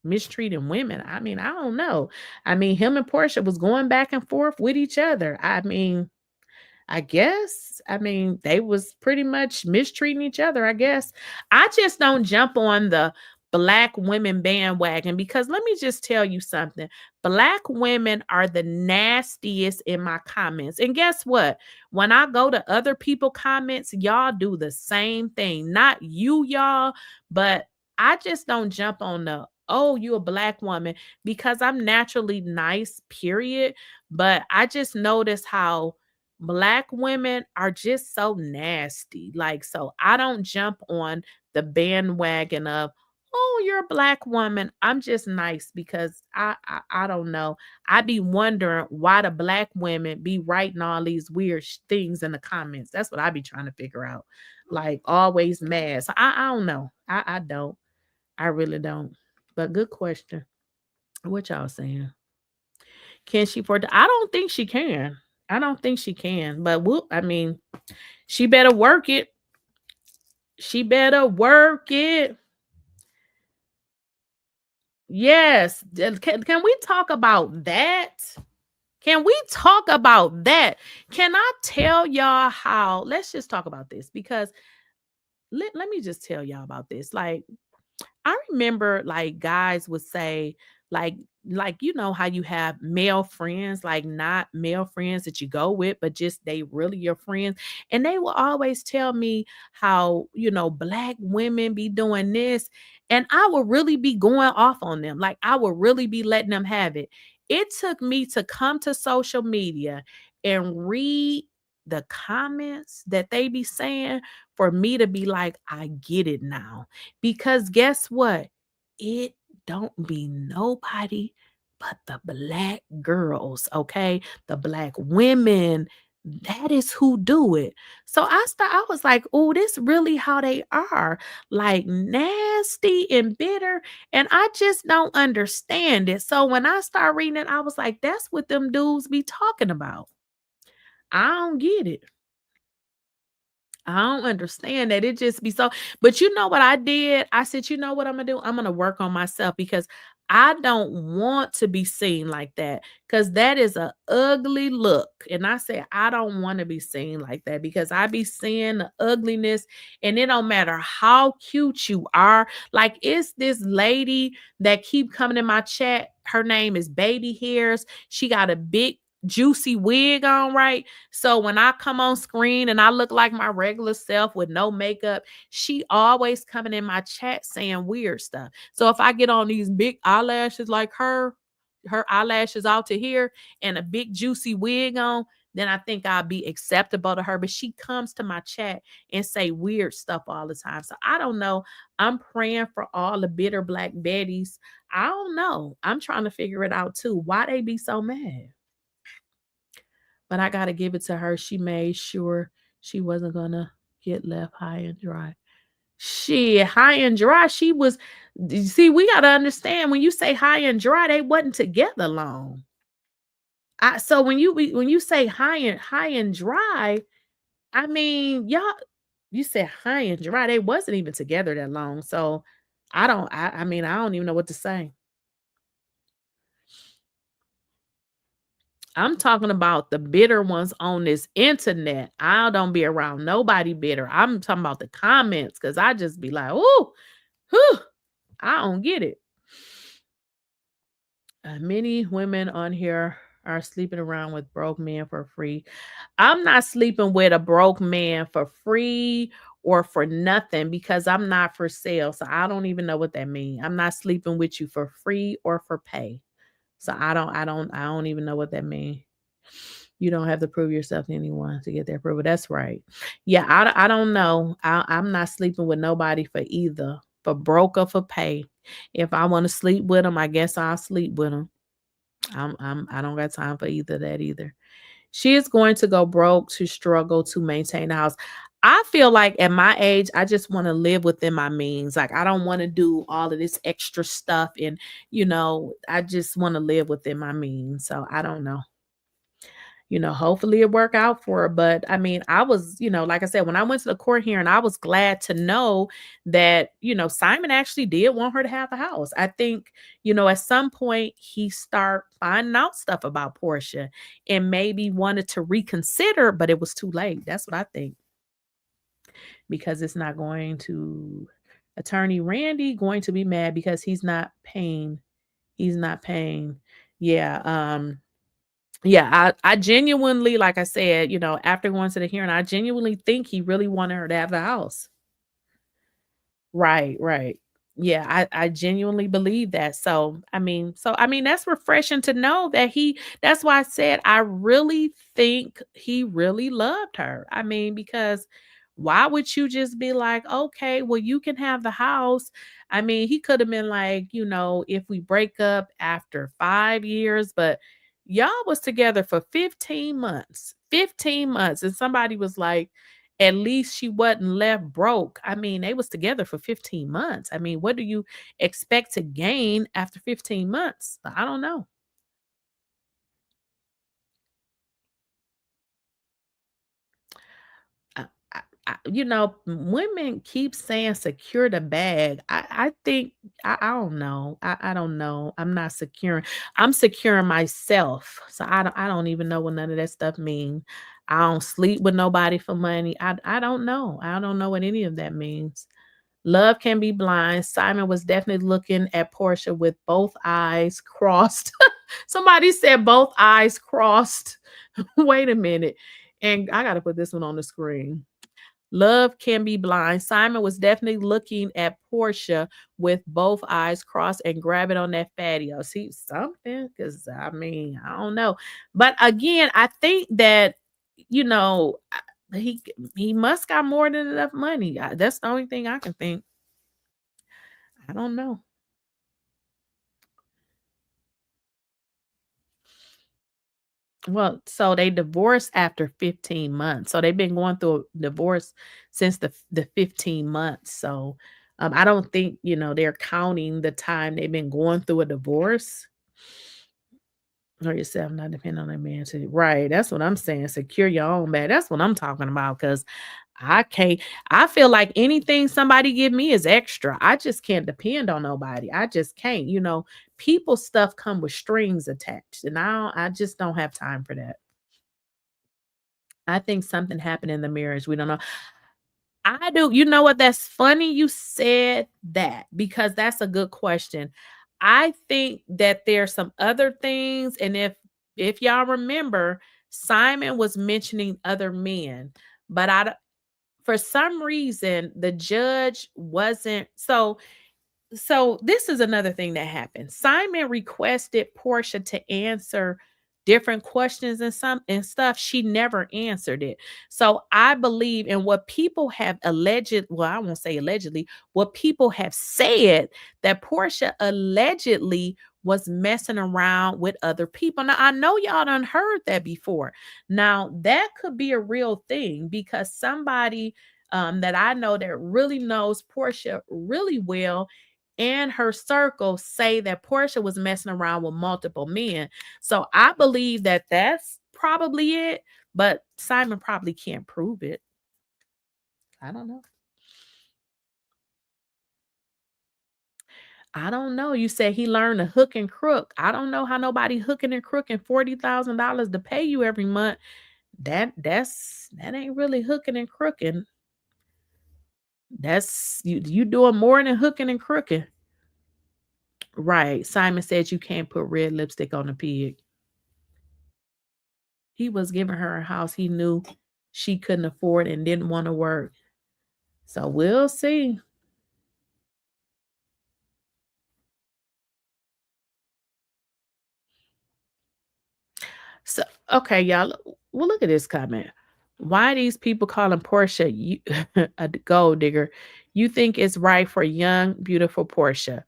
mistreating women, I don't know. Him and Porsha was going back and forth with each other. I guess. They was pretty much mistreating each other, I guess. I just don't jump on the Black women bandwagon because let me just tell you something. Black women are the nastiest in my comments. And guess what? When I go to other people comments, y'all do the same thing. Not you, y'all, but I just don't jump on the, oh, you a Black woman because I'm naturally nice, period. But I just notice how Black women are just so nasty. Like, so I don't jump on the bandwagon of, oh, you're a Black woman. I'm just nice because I don't know. I be wondering why the Black women be writing all these weird things in the comments. That's what I be trying to figure out. Like always mad. So I don't know. I don't. I really don't. But good question. What y'all saying? Can she I don't think she can. I don't think she can. But she better work it. She better work it. Yes. Can we talk about that? Can we talk about that? Can I tell y'all how? Let's just talk about this because let me just tell y'all about this. Like, I remember like guys would say, like you know how you have male friends, like not male friends that you go with, but just they really your friends. And they will always tell me how, Black women be doing this. And I will really be going off on them. Like I will really be letting them have it. It took me to come to social media and read the comments that they be saying for me to be like, I get it now. Because guess what? It don't be nobody but the Black girls, okay? The Black women. That is who do it. So I was like, oh, this really how they are. Like nasty and bitter. And I just don't understand it. So when I start reading it, I was like, that's what them dudes be talking about. I don't get it. I don't understand that. It just be so. But you know what I did? I said, you know what I'm gonna do? I'm gonna work on myself because I don't want to be seen like that. Because that is a ugly look. And I said, I don't want to be seen like that because I be seeing the ugliness, and it don't matter how cute you are. Like, it's this lady that keep coming in my chat. Her name is Baby Hairs. She got a big juicy wig on, right? So when I come on screen and I look like my regular self with no makeup, she always coming in my chat saying weird stuff. So if I get on these big eyelashes like her eyelashes out to here and a big juicy wig on, then I think I'll be acceptable to her. But she comes to my chat and say weird stuff all the time. So I don't know. I'm praying for all the bitter Black Betties. I don't know. I'm trying to figure it out too. Why they be so mad? But I got to give it to her. She made sure she wasn't going to get left high and dry. High and dry. She was, see, we got to understand when you say high and dry, they wasn't together long. So when you say high and dry, y'all, you said high and dry. They wasn't even together that long. So I don't even know what to say. I'm talking about the bitter ones on this internet. I don't be around nobody bitter. I'm talking about the comments because I just be like, oh, I don't get it. Many women on here are sleeping around with broke men for free. I'm not sleeping with a broke man for free or for nothing because I'm not for sale. So I don't even know what that means. I'm not sleeping with you for free or for pay. So I don't even know what that means. You don't have to prove yourself to anyone to get their approval. That's right. Yeah, I don't know. I'm not sleeping with nobody for either, for broke or for pay. If I want to sleep with them, I guess I'll sleep with them. I don't got time for either of that either. She is going to go broke to struggle to maintain the house. I feel like at my age, I just want to live within my means. Like I don't want to do all of this extra stuff. And, I just want to live within my means. So I don't know. Hopefully it work out for her. But I mean, I was, like I said, when I went to the court hearing, I was glad to know that, Simon actually did want her to have a house. I think, at some point he start finding out stuff about Porsha and maybe wanted to reconsider, but it was too late. That's what I think. Because it's not going to attorney Randy going to be mad because he's not paying. He's not paying. Yeah. Yeah, I genuinely, like I said, after going to the hearing, I genuinely think he really wanted her to have the house. Right, right. Yeah, I genuinely believe that. So I mean, that's refreshing to know that that's why I said I really think he really loved her. I mean, because why would you just be like, okay, well, you can have the house? I mean, he could have been like, if we break up after 5 years, but y'all was together for 15 months. 15 months. And somebody was like, at least she wasn't left broke. I mean, they was together for 15 months. I mean, what do you expect to gain after 15 months? I don't know. Women keep saying secure the bag. I think I don't know. I don't know. I'm not securing. I'm securing myself. So I don't even know what none of that stuff mean. I don't sleep with nobody for money. I don't know. I don't know what any of that means. Love can be blind. Simon was definitely looking at Porsha with both eyes crossed. Somebody said both eyes crossed. Wait a minute. And I got to put this one on the screen. Love can be blind. Simon was definitely looking at Porsha with both eyes crossed and grabbing on that fatty. Oh, see something? Because I mean, I don't know. But again, I think that he must got more than enough money. That's the only thing I can think. I don't know. Well, so they divorced after 15 months. So they've been going through a divorce since the 15 months. So I don't think, they're counting the time they've been going through a divorce. Or yourself, not depend on a man to right. That's what I'm saying. Secure your own bag. That's what I'm talking about. Cause I can't, I feel like anything somebody give me is extra. I just can't depend on nobody. I just can't, people stuff come with strings attached. And I just don't have time for that. I think something happened in the marriage. We don't know. I do. You know what? That's funny you said that because that's a good question. I think that there's some other things, and if y'all remember, Simon was mentioning other men, but for some reason the judge wasn't so this is another thing that happened. Simon requested Porsha to answer different questions and stuff. She never answered it. So I believe in what people have I won't say allegedly, what people have said that Porsha allegedly was messing around with other people. Now I know y'all done heard that before. Now that could be a real thing because somebody that I know that really knows Porsha really well and her circle say that Porsha was messing around with multiple men. So I believe that that's probably it, but Simon probably can't prove it. I don't know. I don't know. You said he learned to hook and crook. I don't know how nobody hooking and crooking $40,000 to pay you every month. That ain't really hooking and crooking. That's you doing more than hooking and crooking. Right. Simon said you can't put red lipstick on a pig. He was giving her a house he knew she couldn't afford and didn't want to work. So we'll see. So Okay, y'all. Well, look at this comment. Why these people calling Porsha a gold digger? You think it's right for young, beautiful Porsha?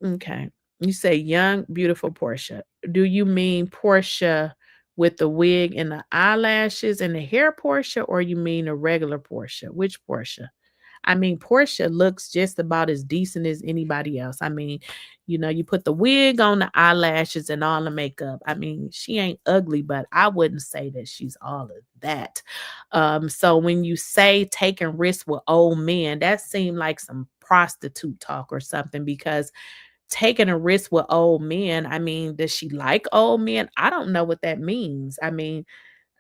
Okay. You say young, beautiful Porsha. Do you mean Porsha with the wig and the eyelashes and the hair Porsha, or you mean a regular Porsha? Which Porsha? I mean, Portia looks just about as decent as anybody else. I mean, you put the wig on, the eyelashes, and all the makeup. I mean, she ain't ugly, but I wouldn't say that she's all of that. So when you say taking risks with old men, that seemed like some prostitute talk or something because taking a risk with old men, I mean, does she like old men? I don't know what that means. I mean,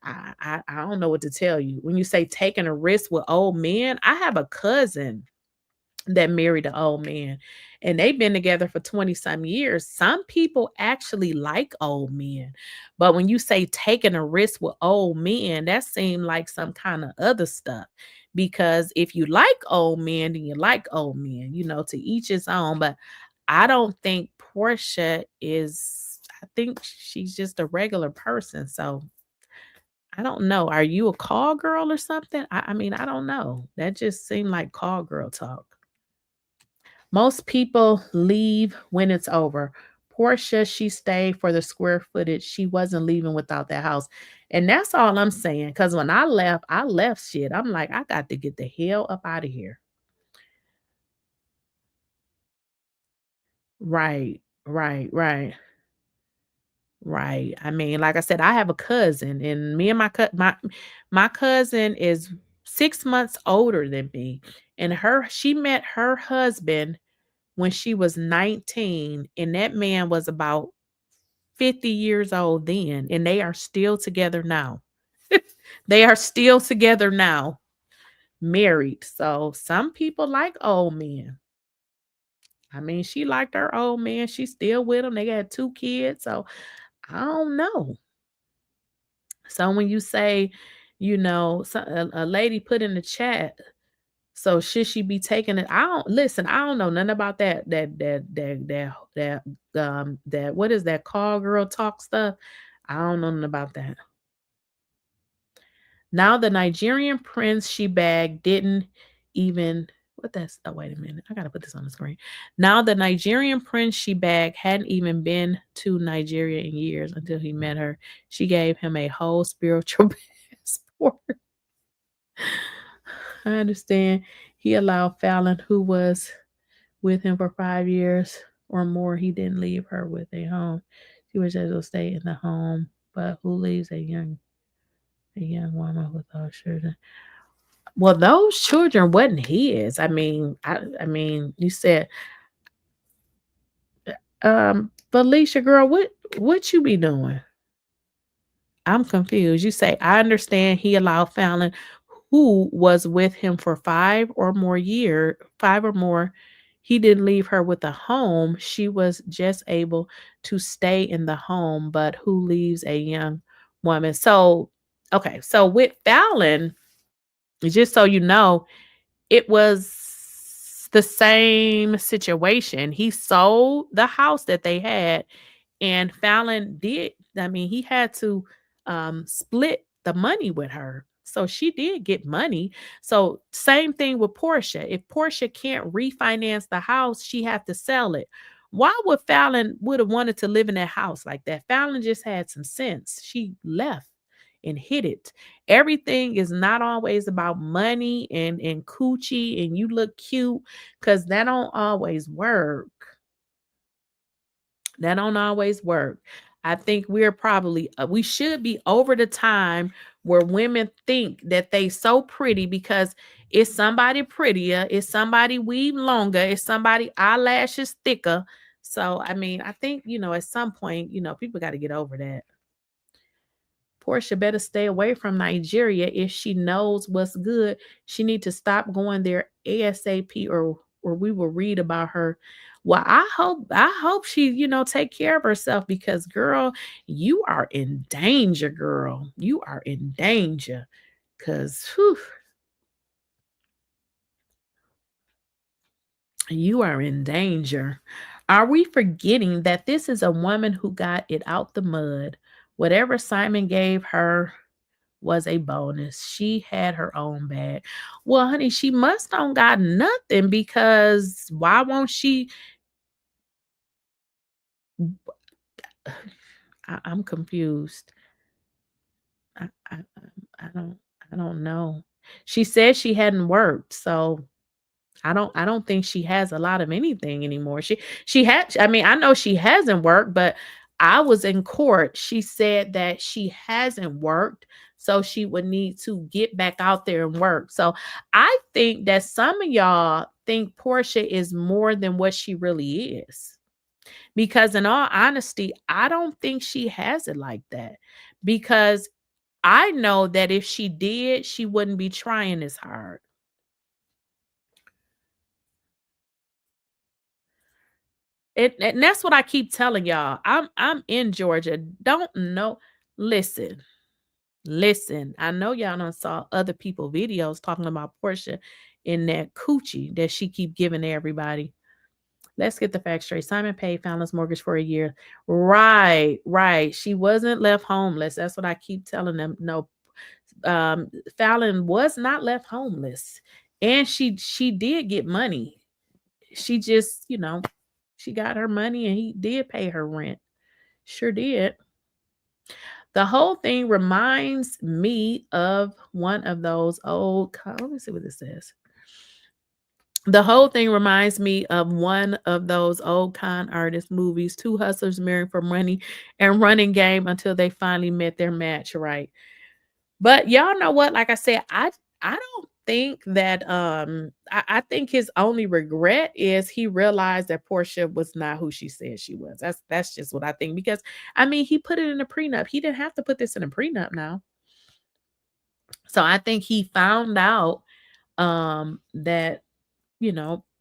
I don't know what to tell you. When you say taking a risk with old men, I have a cousin that married an old man and they've been together for 20 some years. Some people actually like old men. But when you say taking a risk with old men, that seemed like some kind of other stuff. Because if you like old men, then you like old men, to each his own. But I don't think Portia is, I think she's just a regular person. So I don't know. Are you a call girl or something? I mean, I don't know. That just seemed like call girl talk. Most people leave when it's over. Portia, she stayed for the square footage. She wasn't leaving without that house. And that's all I'm saying. Because when I left shit. I'm like, I got to get the hell up out of here. Right, right, right. Right. I mean, like I said, I have a cousin, and me and my cousin is 6 months older than me, and she met her husband when she was 19, and that man was about 50 years old then, and they are still together now. They are still together now, married. So some people like old men. I mean, she liked her old man. She's still with him. They got 2 kids. So I don't know. So when you say, a lady put in the chat, so should she be taking it? I don't listen. I don't know nothing about that. What is that call girl talk stuff? I don't know nothing about that. Now the Nigerian prince she bagged didn't even what that's oh wait a minute. I gotta put this on the screen. Now the Nigerian prince she bagged hadn't even been to Nigeria in years until he met her. She gave him a whole spiritual passport. I understand. He allowed Fallon, who was with him for 5 years or more, he didn't leave her with a home. She was able to stay in the home, but who leaves a young woman without children? Well, those children wasn't his. I mean, you said, Felicia, girl, what you be doing? I'm confused. You say, I understand he allowed Fallon, who was with him for 5 or more. He didn't leave her with a home. She was just able to stay in the home, but who leaves a young woman? So, okay. So with Fallon, just so you know, it was the same situation. He sold the house that they had, and Fallon did. I mean, he had to split the money with her. So she did get money. So same thing with Portia. If Portia can't refinance the house, she had to sell it. Why would Fallon would have wanted to live in that house like that? Fallon just had some sense. She left and hid it. Everything is not always about money and coochie and you look cute, because that don't always work. That don't always work. I think we should be over the time where women think that they so pretty because it's somebody prettier, it's somebody weave longer, it's somebody eyelashes thicker. So I mean, I think, at some point, people got to get over that. Portia better stay away from Nigeria if she knows what's good. She need to stop going there ASAP, or we will read about her. Well, I hope she, take care of herself, because girl, you are in danger, girl. You are in danger. Cause you are in danger. Are we forgetting that this is a woman who got it out the mud? Whatever Simon gave her was a bonus. She had her own bag. Well, honey, she must don't got nothing, because why won't she? I'm confused. I don't know. She said she hadn't worked, so I don't think she has a lot of anything anymore. She had, I mean, I know she hasn't worked, but I was in court. She said that she hasn't worked, so she would need to get back out there and work. So I think that some of y'all think Porsha is more than what she really is. Because in all honesty, I don't think she has it like that. Because I know that if she did, she wouldn't be trying as hard. And that's what I keep telling y'all. I'm in Georgia. Don't know. Listen, listen. I know y'all done saw other people videos talking about Porsha in that coochie that she keep giving to everybody. Let's get the facts straight. Simon paid Fallon's mortgage for a year. Right, right. She wasn't left homeless. That's what I keep telling them. No, Fallon was not left homeless, and she did get money. She just, she got her money, and he did pay her rent. Sure did. The whole thing reminds me of one of those old. Let me see what this says. The whole thing reminds me of one of those old con artist movies, two hustlers marrying for money and running game until they finally met their match, right? But y'all know what? Like I said, I don't think that I think his only regret is he realized that Porsha was not who she said she was. That's just what I think. Because I mean, he put it in a prenup. He didn't have to put this in a prenup now. So I think he found out that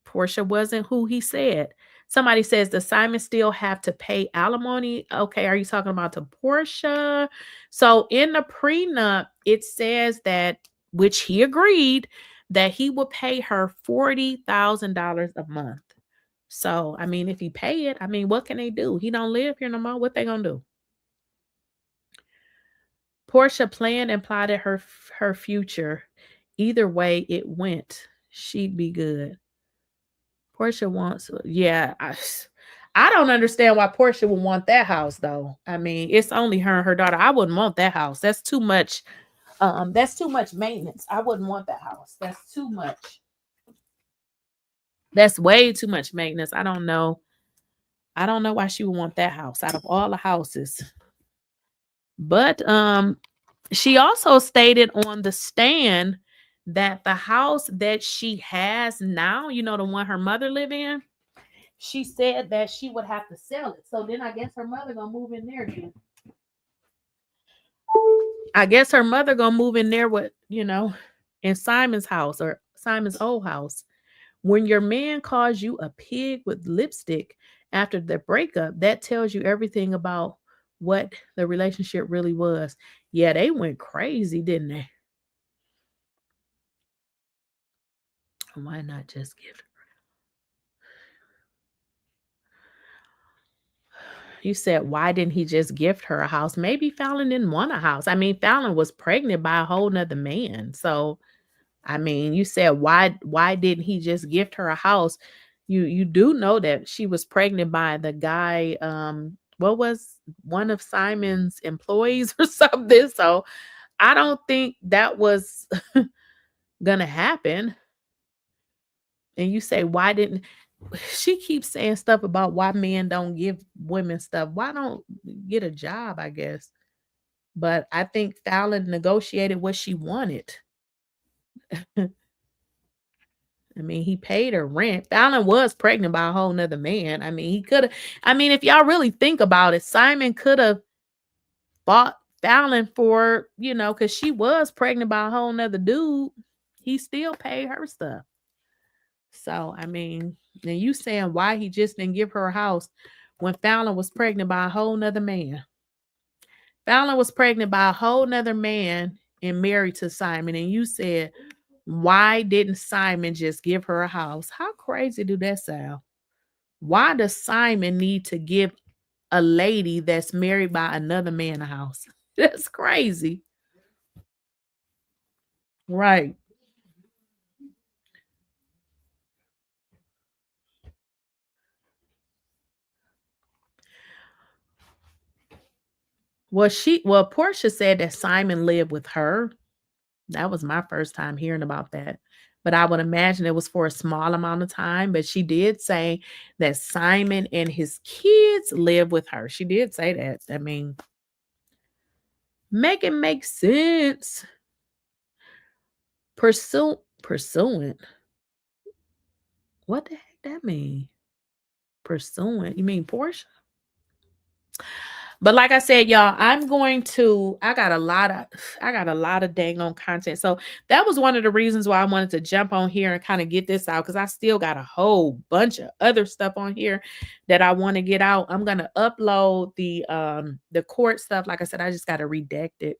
Porsha wasn't who he said. Somebody says, does Simon still have to pay alimony? Okay, are you talking about to Porsha? So in the prenup, it says that, which he agreed, that he would pay her $40,000 a month. So, I mean, if he pay it, I mean, what can they do? He don't live here no more. What they gonna do? Porsha planned and plotted her future. Either way it went, she'd be good. Porsha wants, yeah. I don't understand why Porsha would want that house though. I mean, it's only her and her daughter. I wouldn't want that house. That's too much. That's too much maintenance. I wouldn't want that house. That's too much. That's way too much maintenance. I don't know. I don't know why she would want that house out of all the houses. But she also stated on the stand that the house that she has now, the one her mother live in, she said that she would have to sell it. So then I guess her mother gonna move in there again. I guess her mother gonna move in there with, in Simon's house or Simon's old house. When your man calls you a pig with lipstick after the breakup, that tells you everything about what the relationship really was. Yeah, they went crazy, didn't they? Why not just give? You said, why didn't he just gift her a house? Maybe Fallon didn't want a house. I mean, Fallon was pregnant by a whole nother man. So, I mean, you said, why didn't he just gift her a house? You do know that she was pregnant by the guy, what was one of Simon's employees or something. So I don't think that was gonna happen. And you say, why didn't she keeps saying stuff about why men don't give women stuff? Why don't get a job, I guess. But I think Fallon negotiated what she wanted. I mean, he paid her rent. Fallon was pregnant by a whole nother man. I mean, he could have, I mean, if y'all really think about it, Simon could have bought Fallon for, because she was pregnant by a whole nother dude. He still paid her stuff. So, I mean, and you saying why he just didn't give her a house when Fallon was pregnant by a whole nother man. Fallon was pregnant by a whole nother man and married to Simon. And you said, why didn't Simon just give her a house? How crazy do that sound? Why does Simon need to give a lady that's married by another man in the house. That's crazy. Right. Well, Porsha said that Simon lived with her. That was my first time hearing about that. But I would imagine it was for a small amount of time. But she did say that Simon and his kids live with her. She did say that. I mean, make it make sense. Pursuant. What the heck that mean? Pursuant. You mean Porsha? But like I said, y'all, I got a lot of dang on content. So that was one of the reasons why I wanted to jump on here and kind of get this out, because I still got a whole bunch of other stuff on here that I want to get out. I'm gonna upload the court stuff. Like I said, I just gotta redact it.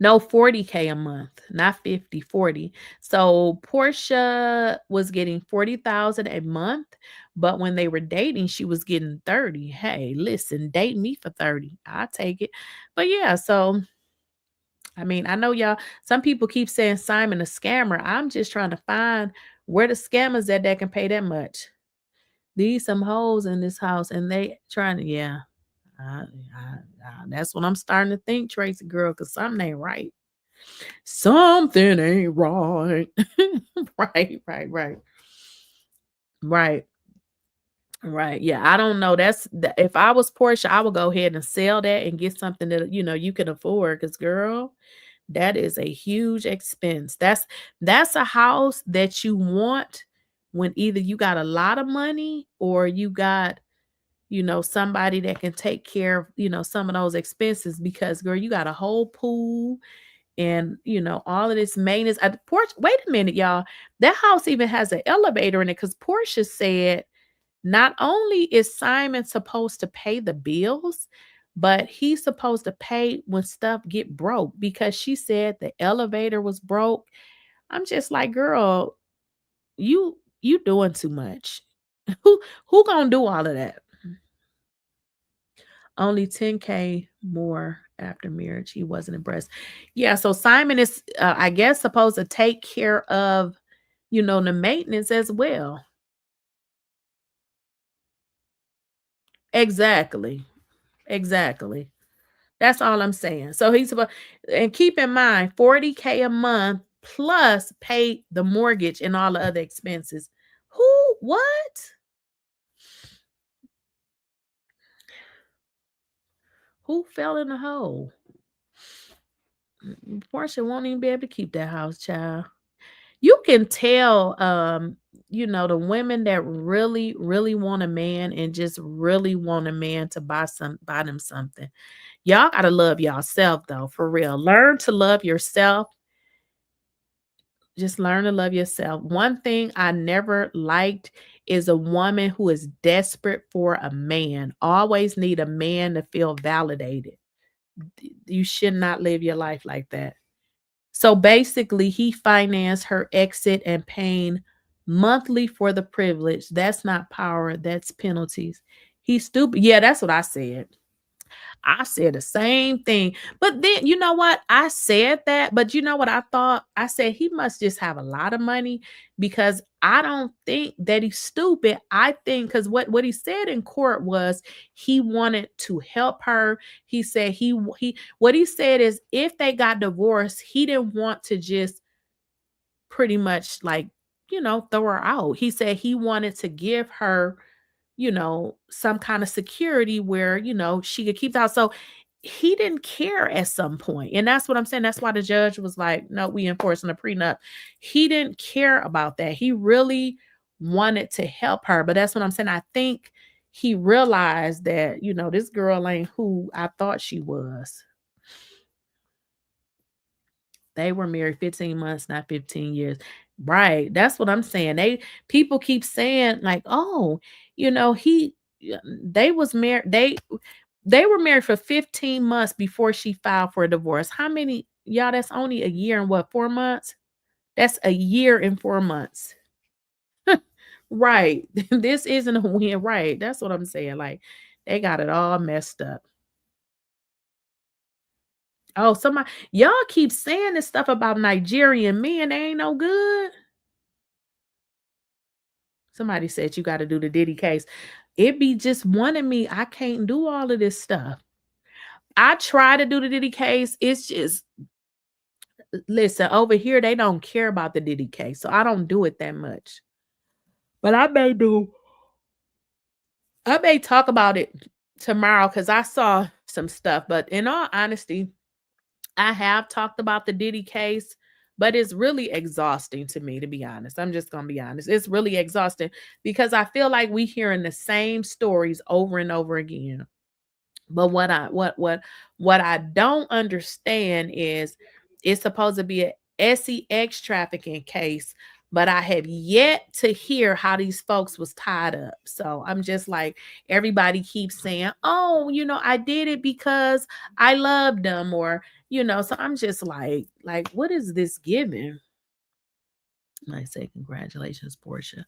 No, 40K a month, not 50, 40. So Porsha was getting 40,000 a month, but when they were dating, she was getting 30. Hey, listen, date me for 30. I'll take it. But yeah, so I mean, I know y'all, some people keep saying Simon a scammer. I'm just trying to find where the scammers at that can pay that much. These some hoes in this house, and they trying to, yeah. That's what I'm starting to think, Tracy girl, because something ain't right. Something ain't right. Right. Right. Right. Yeah, I don't know. If I was Portia, I would go ahead and sell that and get something that you can afford. Because girl, that is a huge expense. That's a house that you want when either you got a lot of money or you got somebody that can take care of some of those expenses. Because girl, you got a whole pool and all of this maintenance. Wait a minute, y'all. That house even has an elevator in it, because Portia said not only is Simon supposed to pay the bills, but he's supposed to pay when stuff get broke, because she said the elevator was broke. I'm just like, girl, you doing too much. Who gonna do all of that? Only 10K more after marriage. He wasn't impressed. Yeah, so Simon is, I guess, supposed to take care of, the maintenance as well. Exactly. Exactly. That's all I'm saying. So he's supposed, and keep in mind, 40K a month plus pay the mortgage and all the other expenses. What? Who fell in the hole? Portia won't even be able to keep that house, child. You can tell, the women that really, really want a man and just really want a man to buy them something. Y'all gotta love yourself though, for real. Learn to love yourself. Just learn to love yourself. One thing I never liked is a woman who is desperate for a man. Always need a man to feel validated. You should not live your life like that. So basically, he financed her exit and paying monthly for the privilege. That's not power, that's penalties. He's stupid. Yeah, that's what I said. I said the same thing. But then, you know what? I said that, but you know what I thought? I said he must just have a lot of money, because I don't think that he's stupid. I think because what he said in court was he wanted to help her. He said what he said is if they got divorced, he didn't want to just pretty much like, throw her out. He said he wanted to give her some kind of security where, she could keep the house. So he didn't care at some point. And that's what I'm saying. That's why the judge was like, no, we enforcing a prenup. He didn't care about that. He really wanted to help her. But that's what I'm saying. I think he realized that, this girl ain't who I thought she was. They were married 15 months, not 15 years. Right. That's what I'm saying. People keep saying like, oh, he they was married. They were married for 15 months before she filed for a divorce. How many, y'all? That's only a year and what, 4 months? That's a year and 4 months. Right. This isn't a win. Right. That's what I'm saying. Like, They got it all messed up. Oh, y'all keep saying this stuff about Nigerian men. They ain't no good. Somebody said you got to do the Diddy case. It be just one of me. I can't do all of this stuff. I try to do the Diddy case. It's just, listen, over here, they don't care about the Diddy case. So I don't do it that much. But I may talk about it tomorrow because I saw some stuff. But in all honesty, I have talked about the Diddy case, but it's really exhausting to me, to be honest. I'm just going to be honest. It's really exhausting because I feel like we hearing the same stories over and over again. But what I don't understand is it's supposed to be a sex trafficking case, but I have yet to hear how these folks was tied up. So I'm just like, everybody keeps saying, oh, I did it because I loved them, or, so I'm just like, what is this giving? I say, congratulations, Porsha.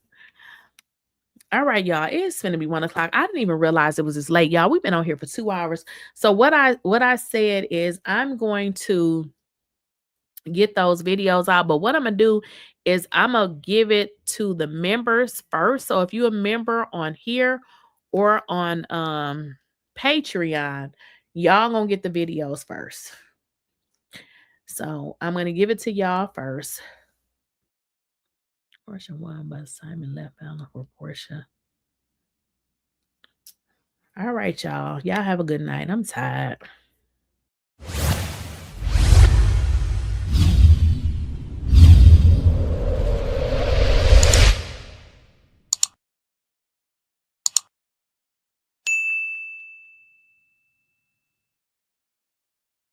All right, y'all. It's gonna be 1:00. I didn't even realize it was this late, y'all. We've been on here for 2 hours. So what I said is I'm going to get those videos out, but what I'm gonna do is I'm gonna give it to the members first. So if you're a member on here or on Patreon, y'all gonna get the videos first. So I'm gonna give it to y'all first. Porsha won, but Simon left Fallon for Porsha. All right, y'all. Y'all have a good night. I'm tired.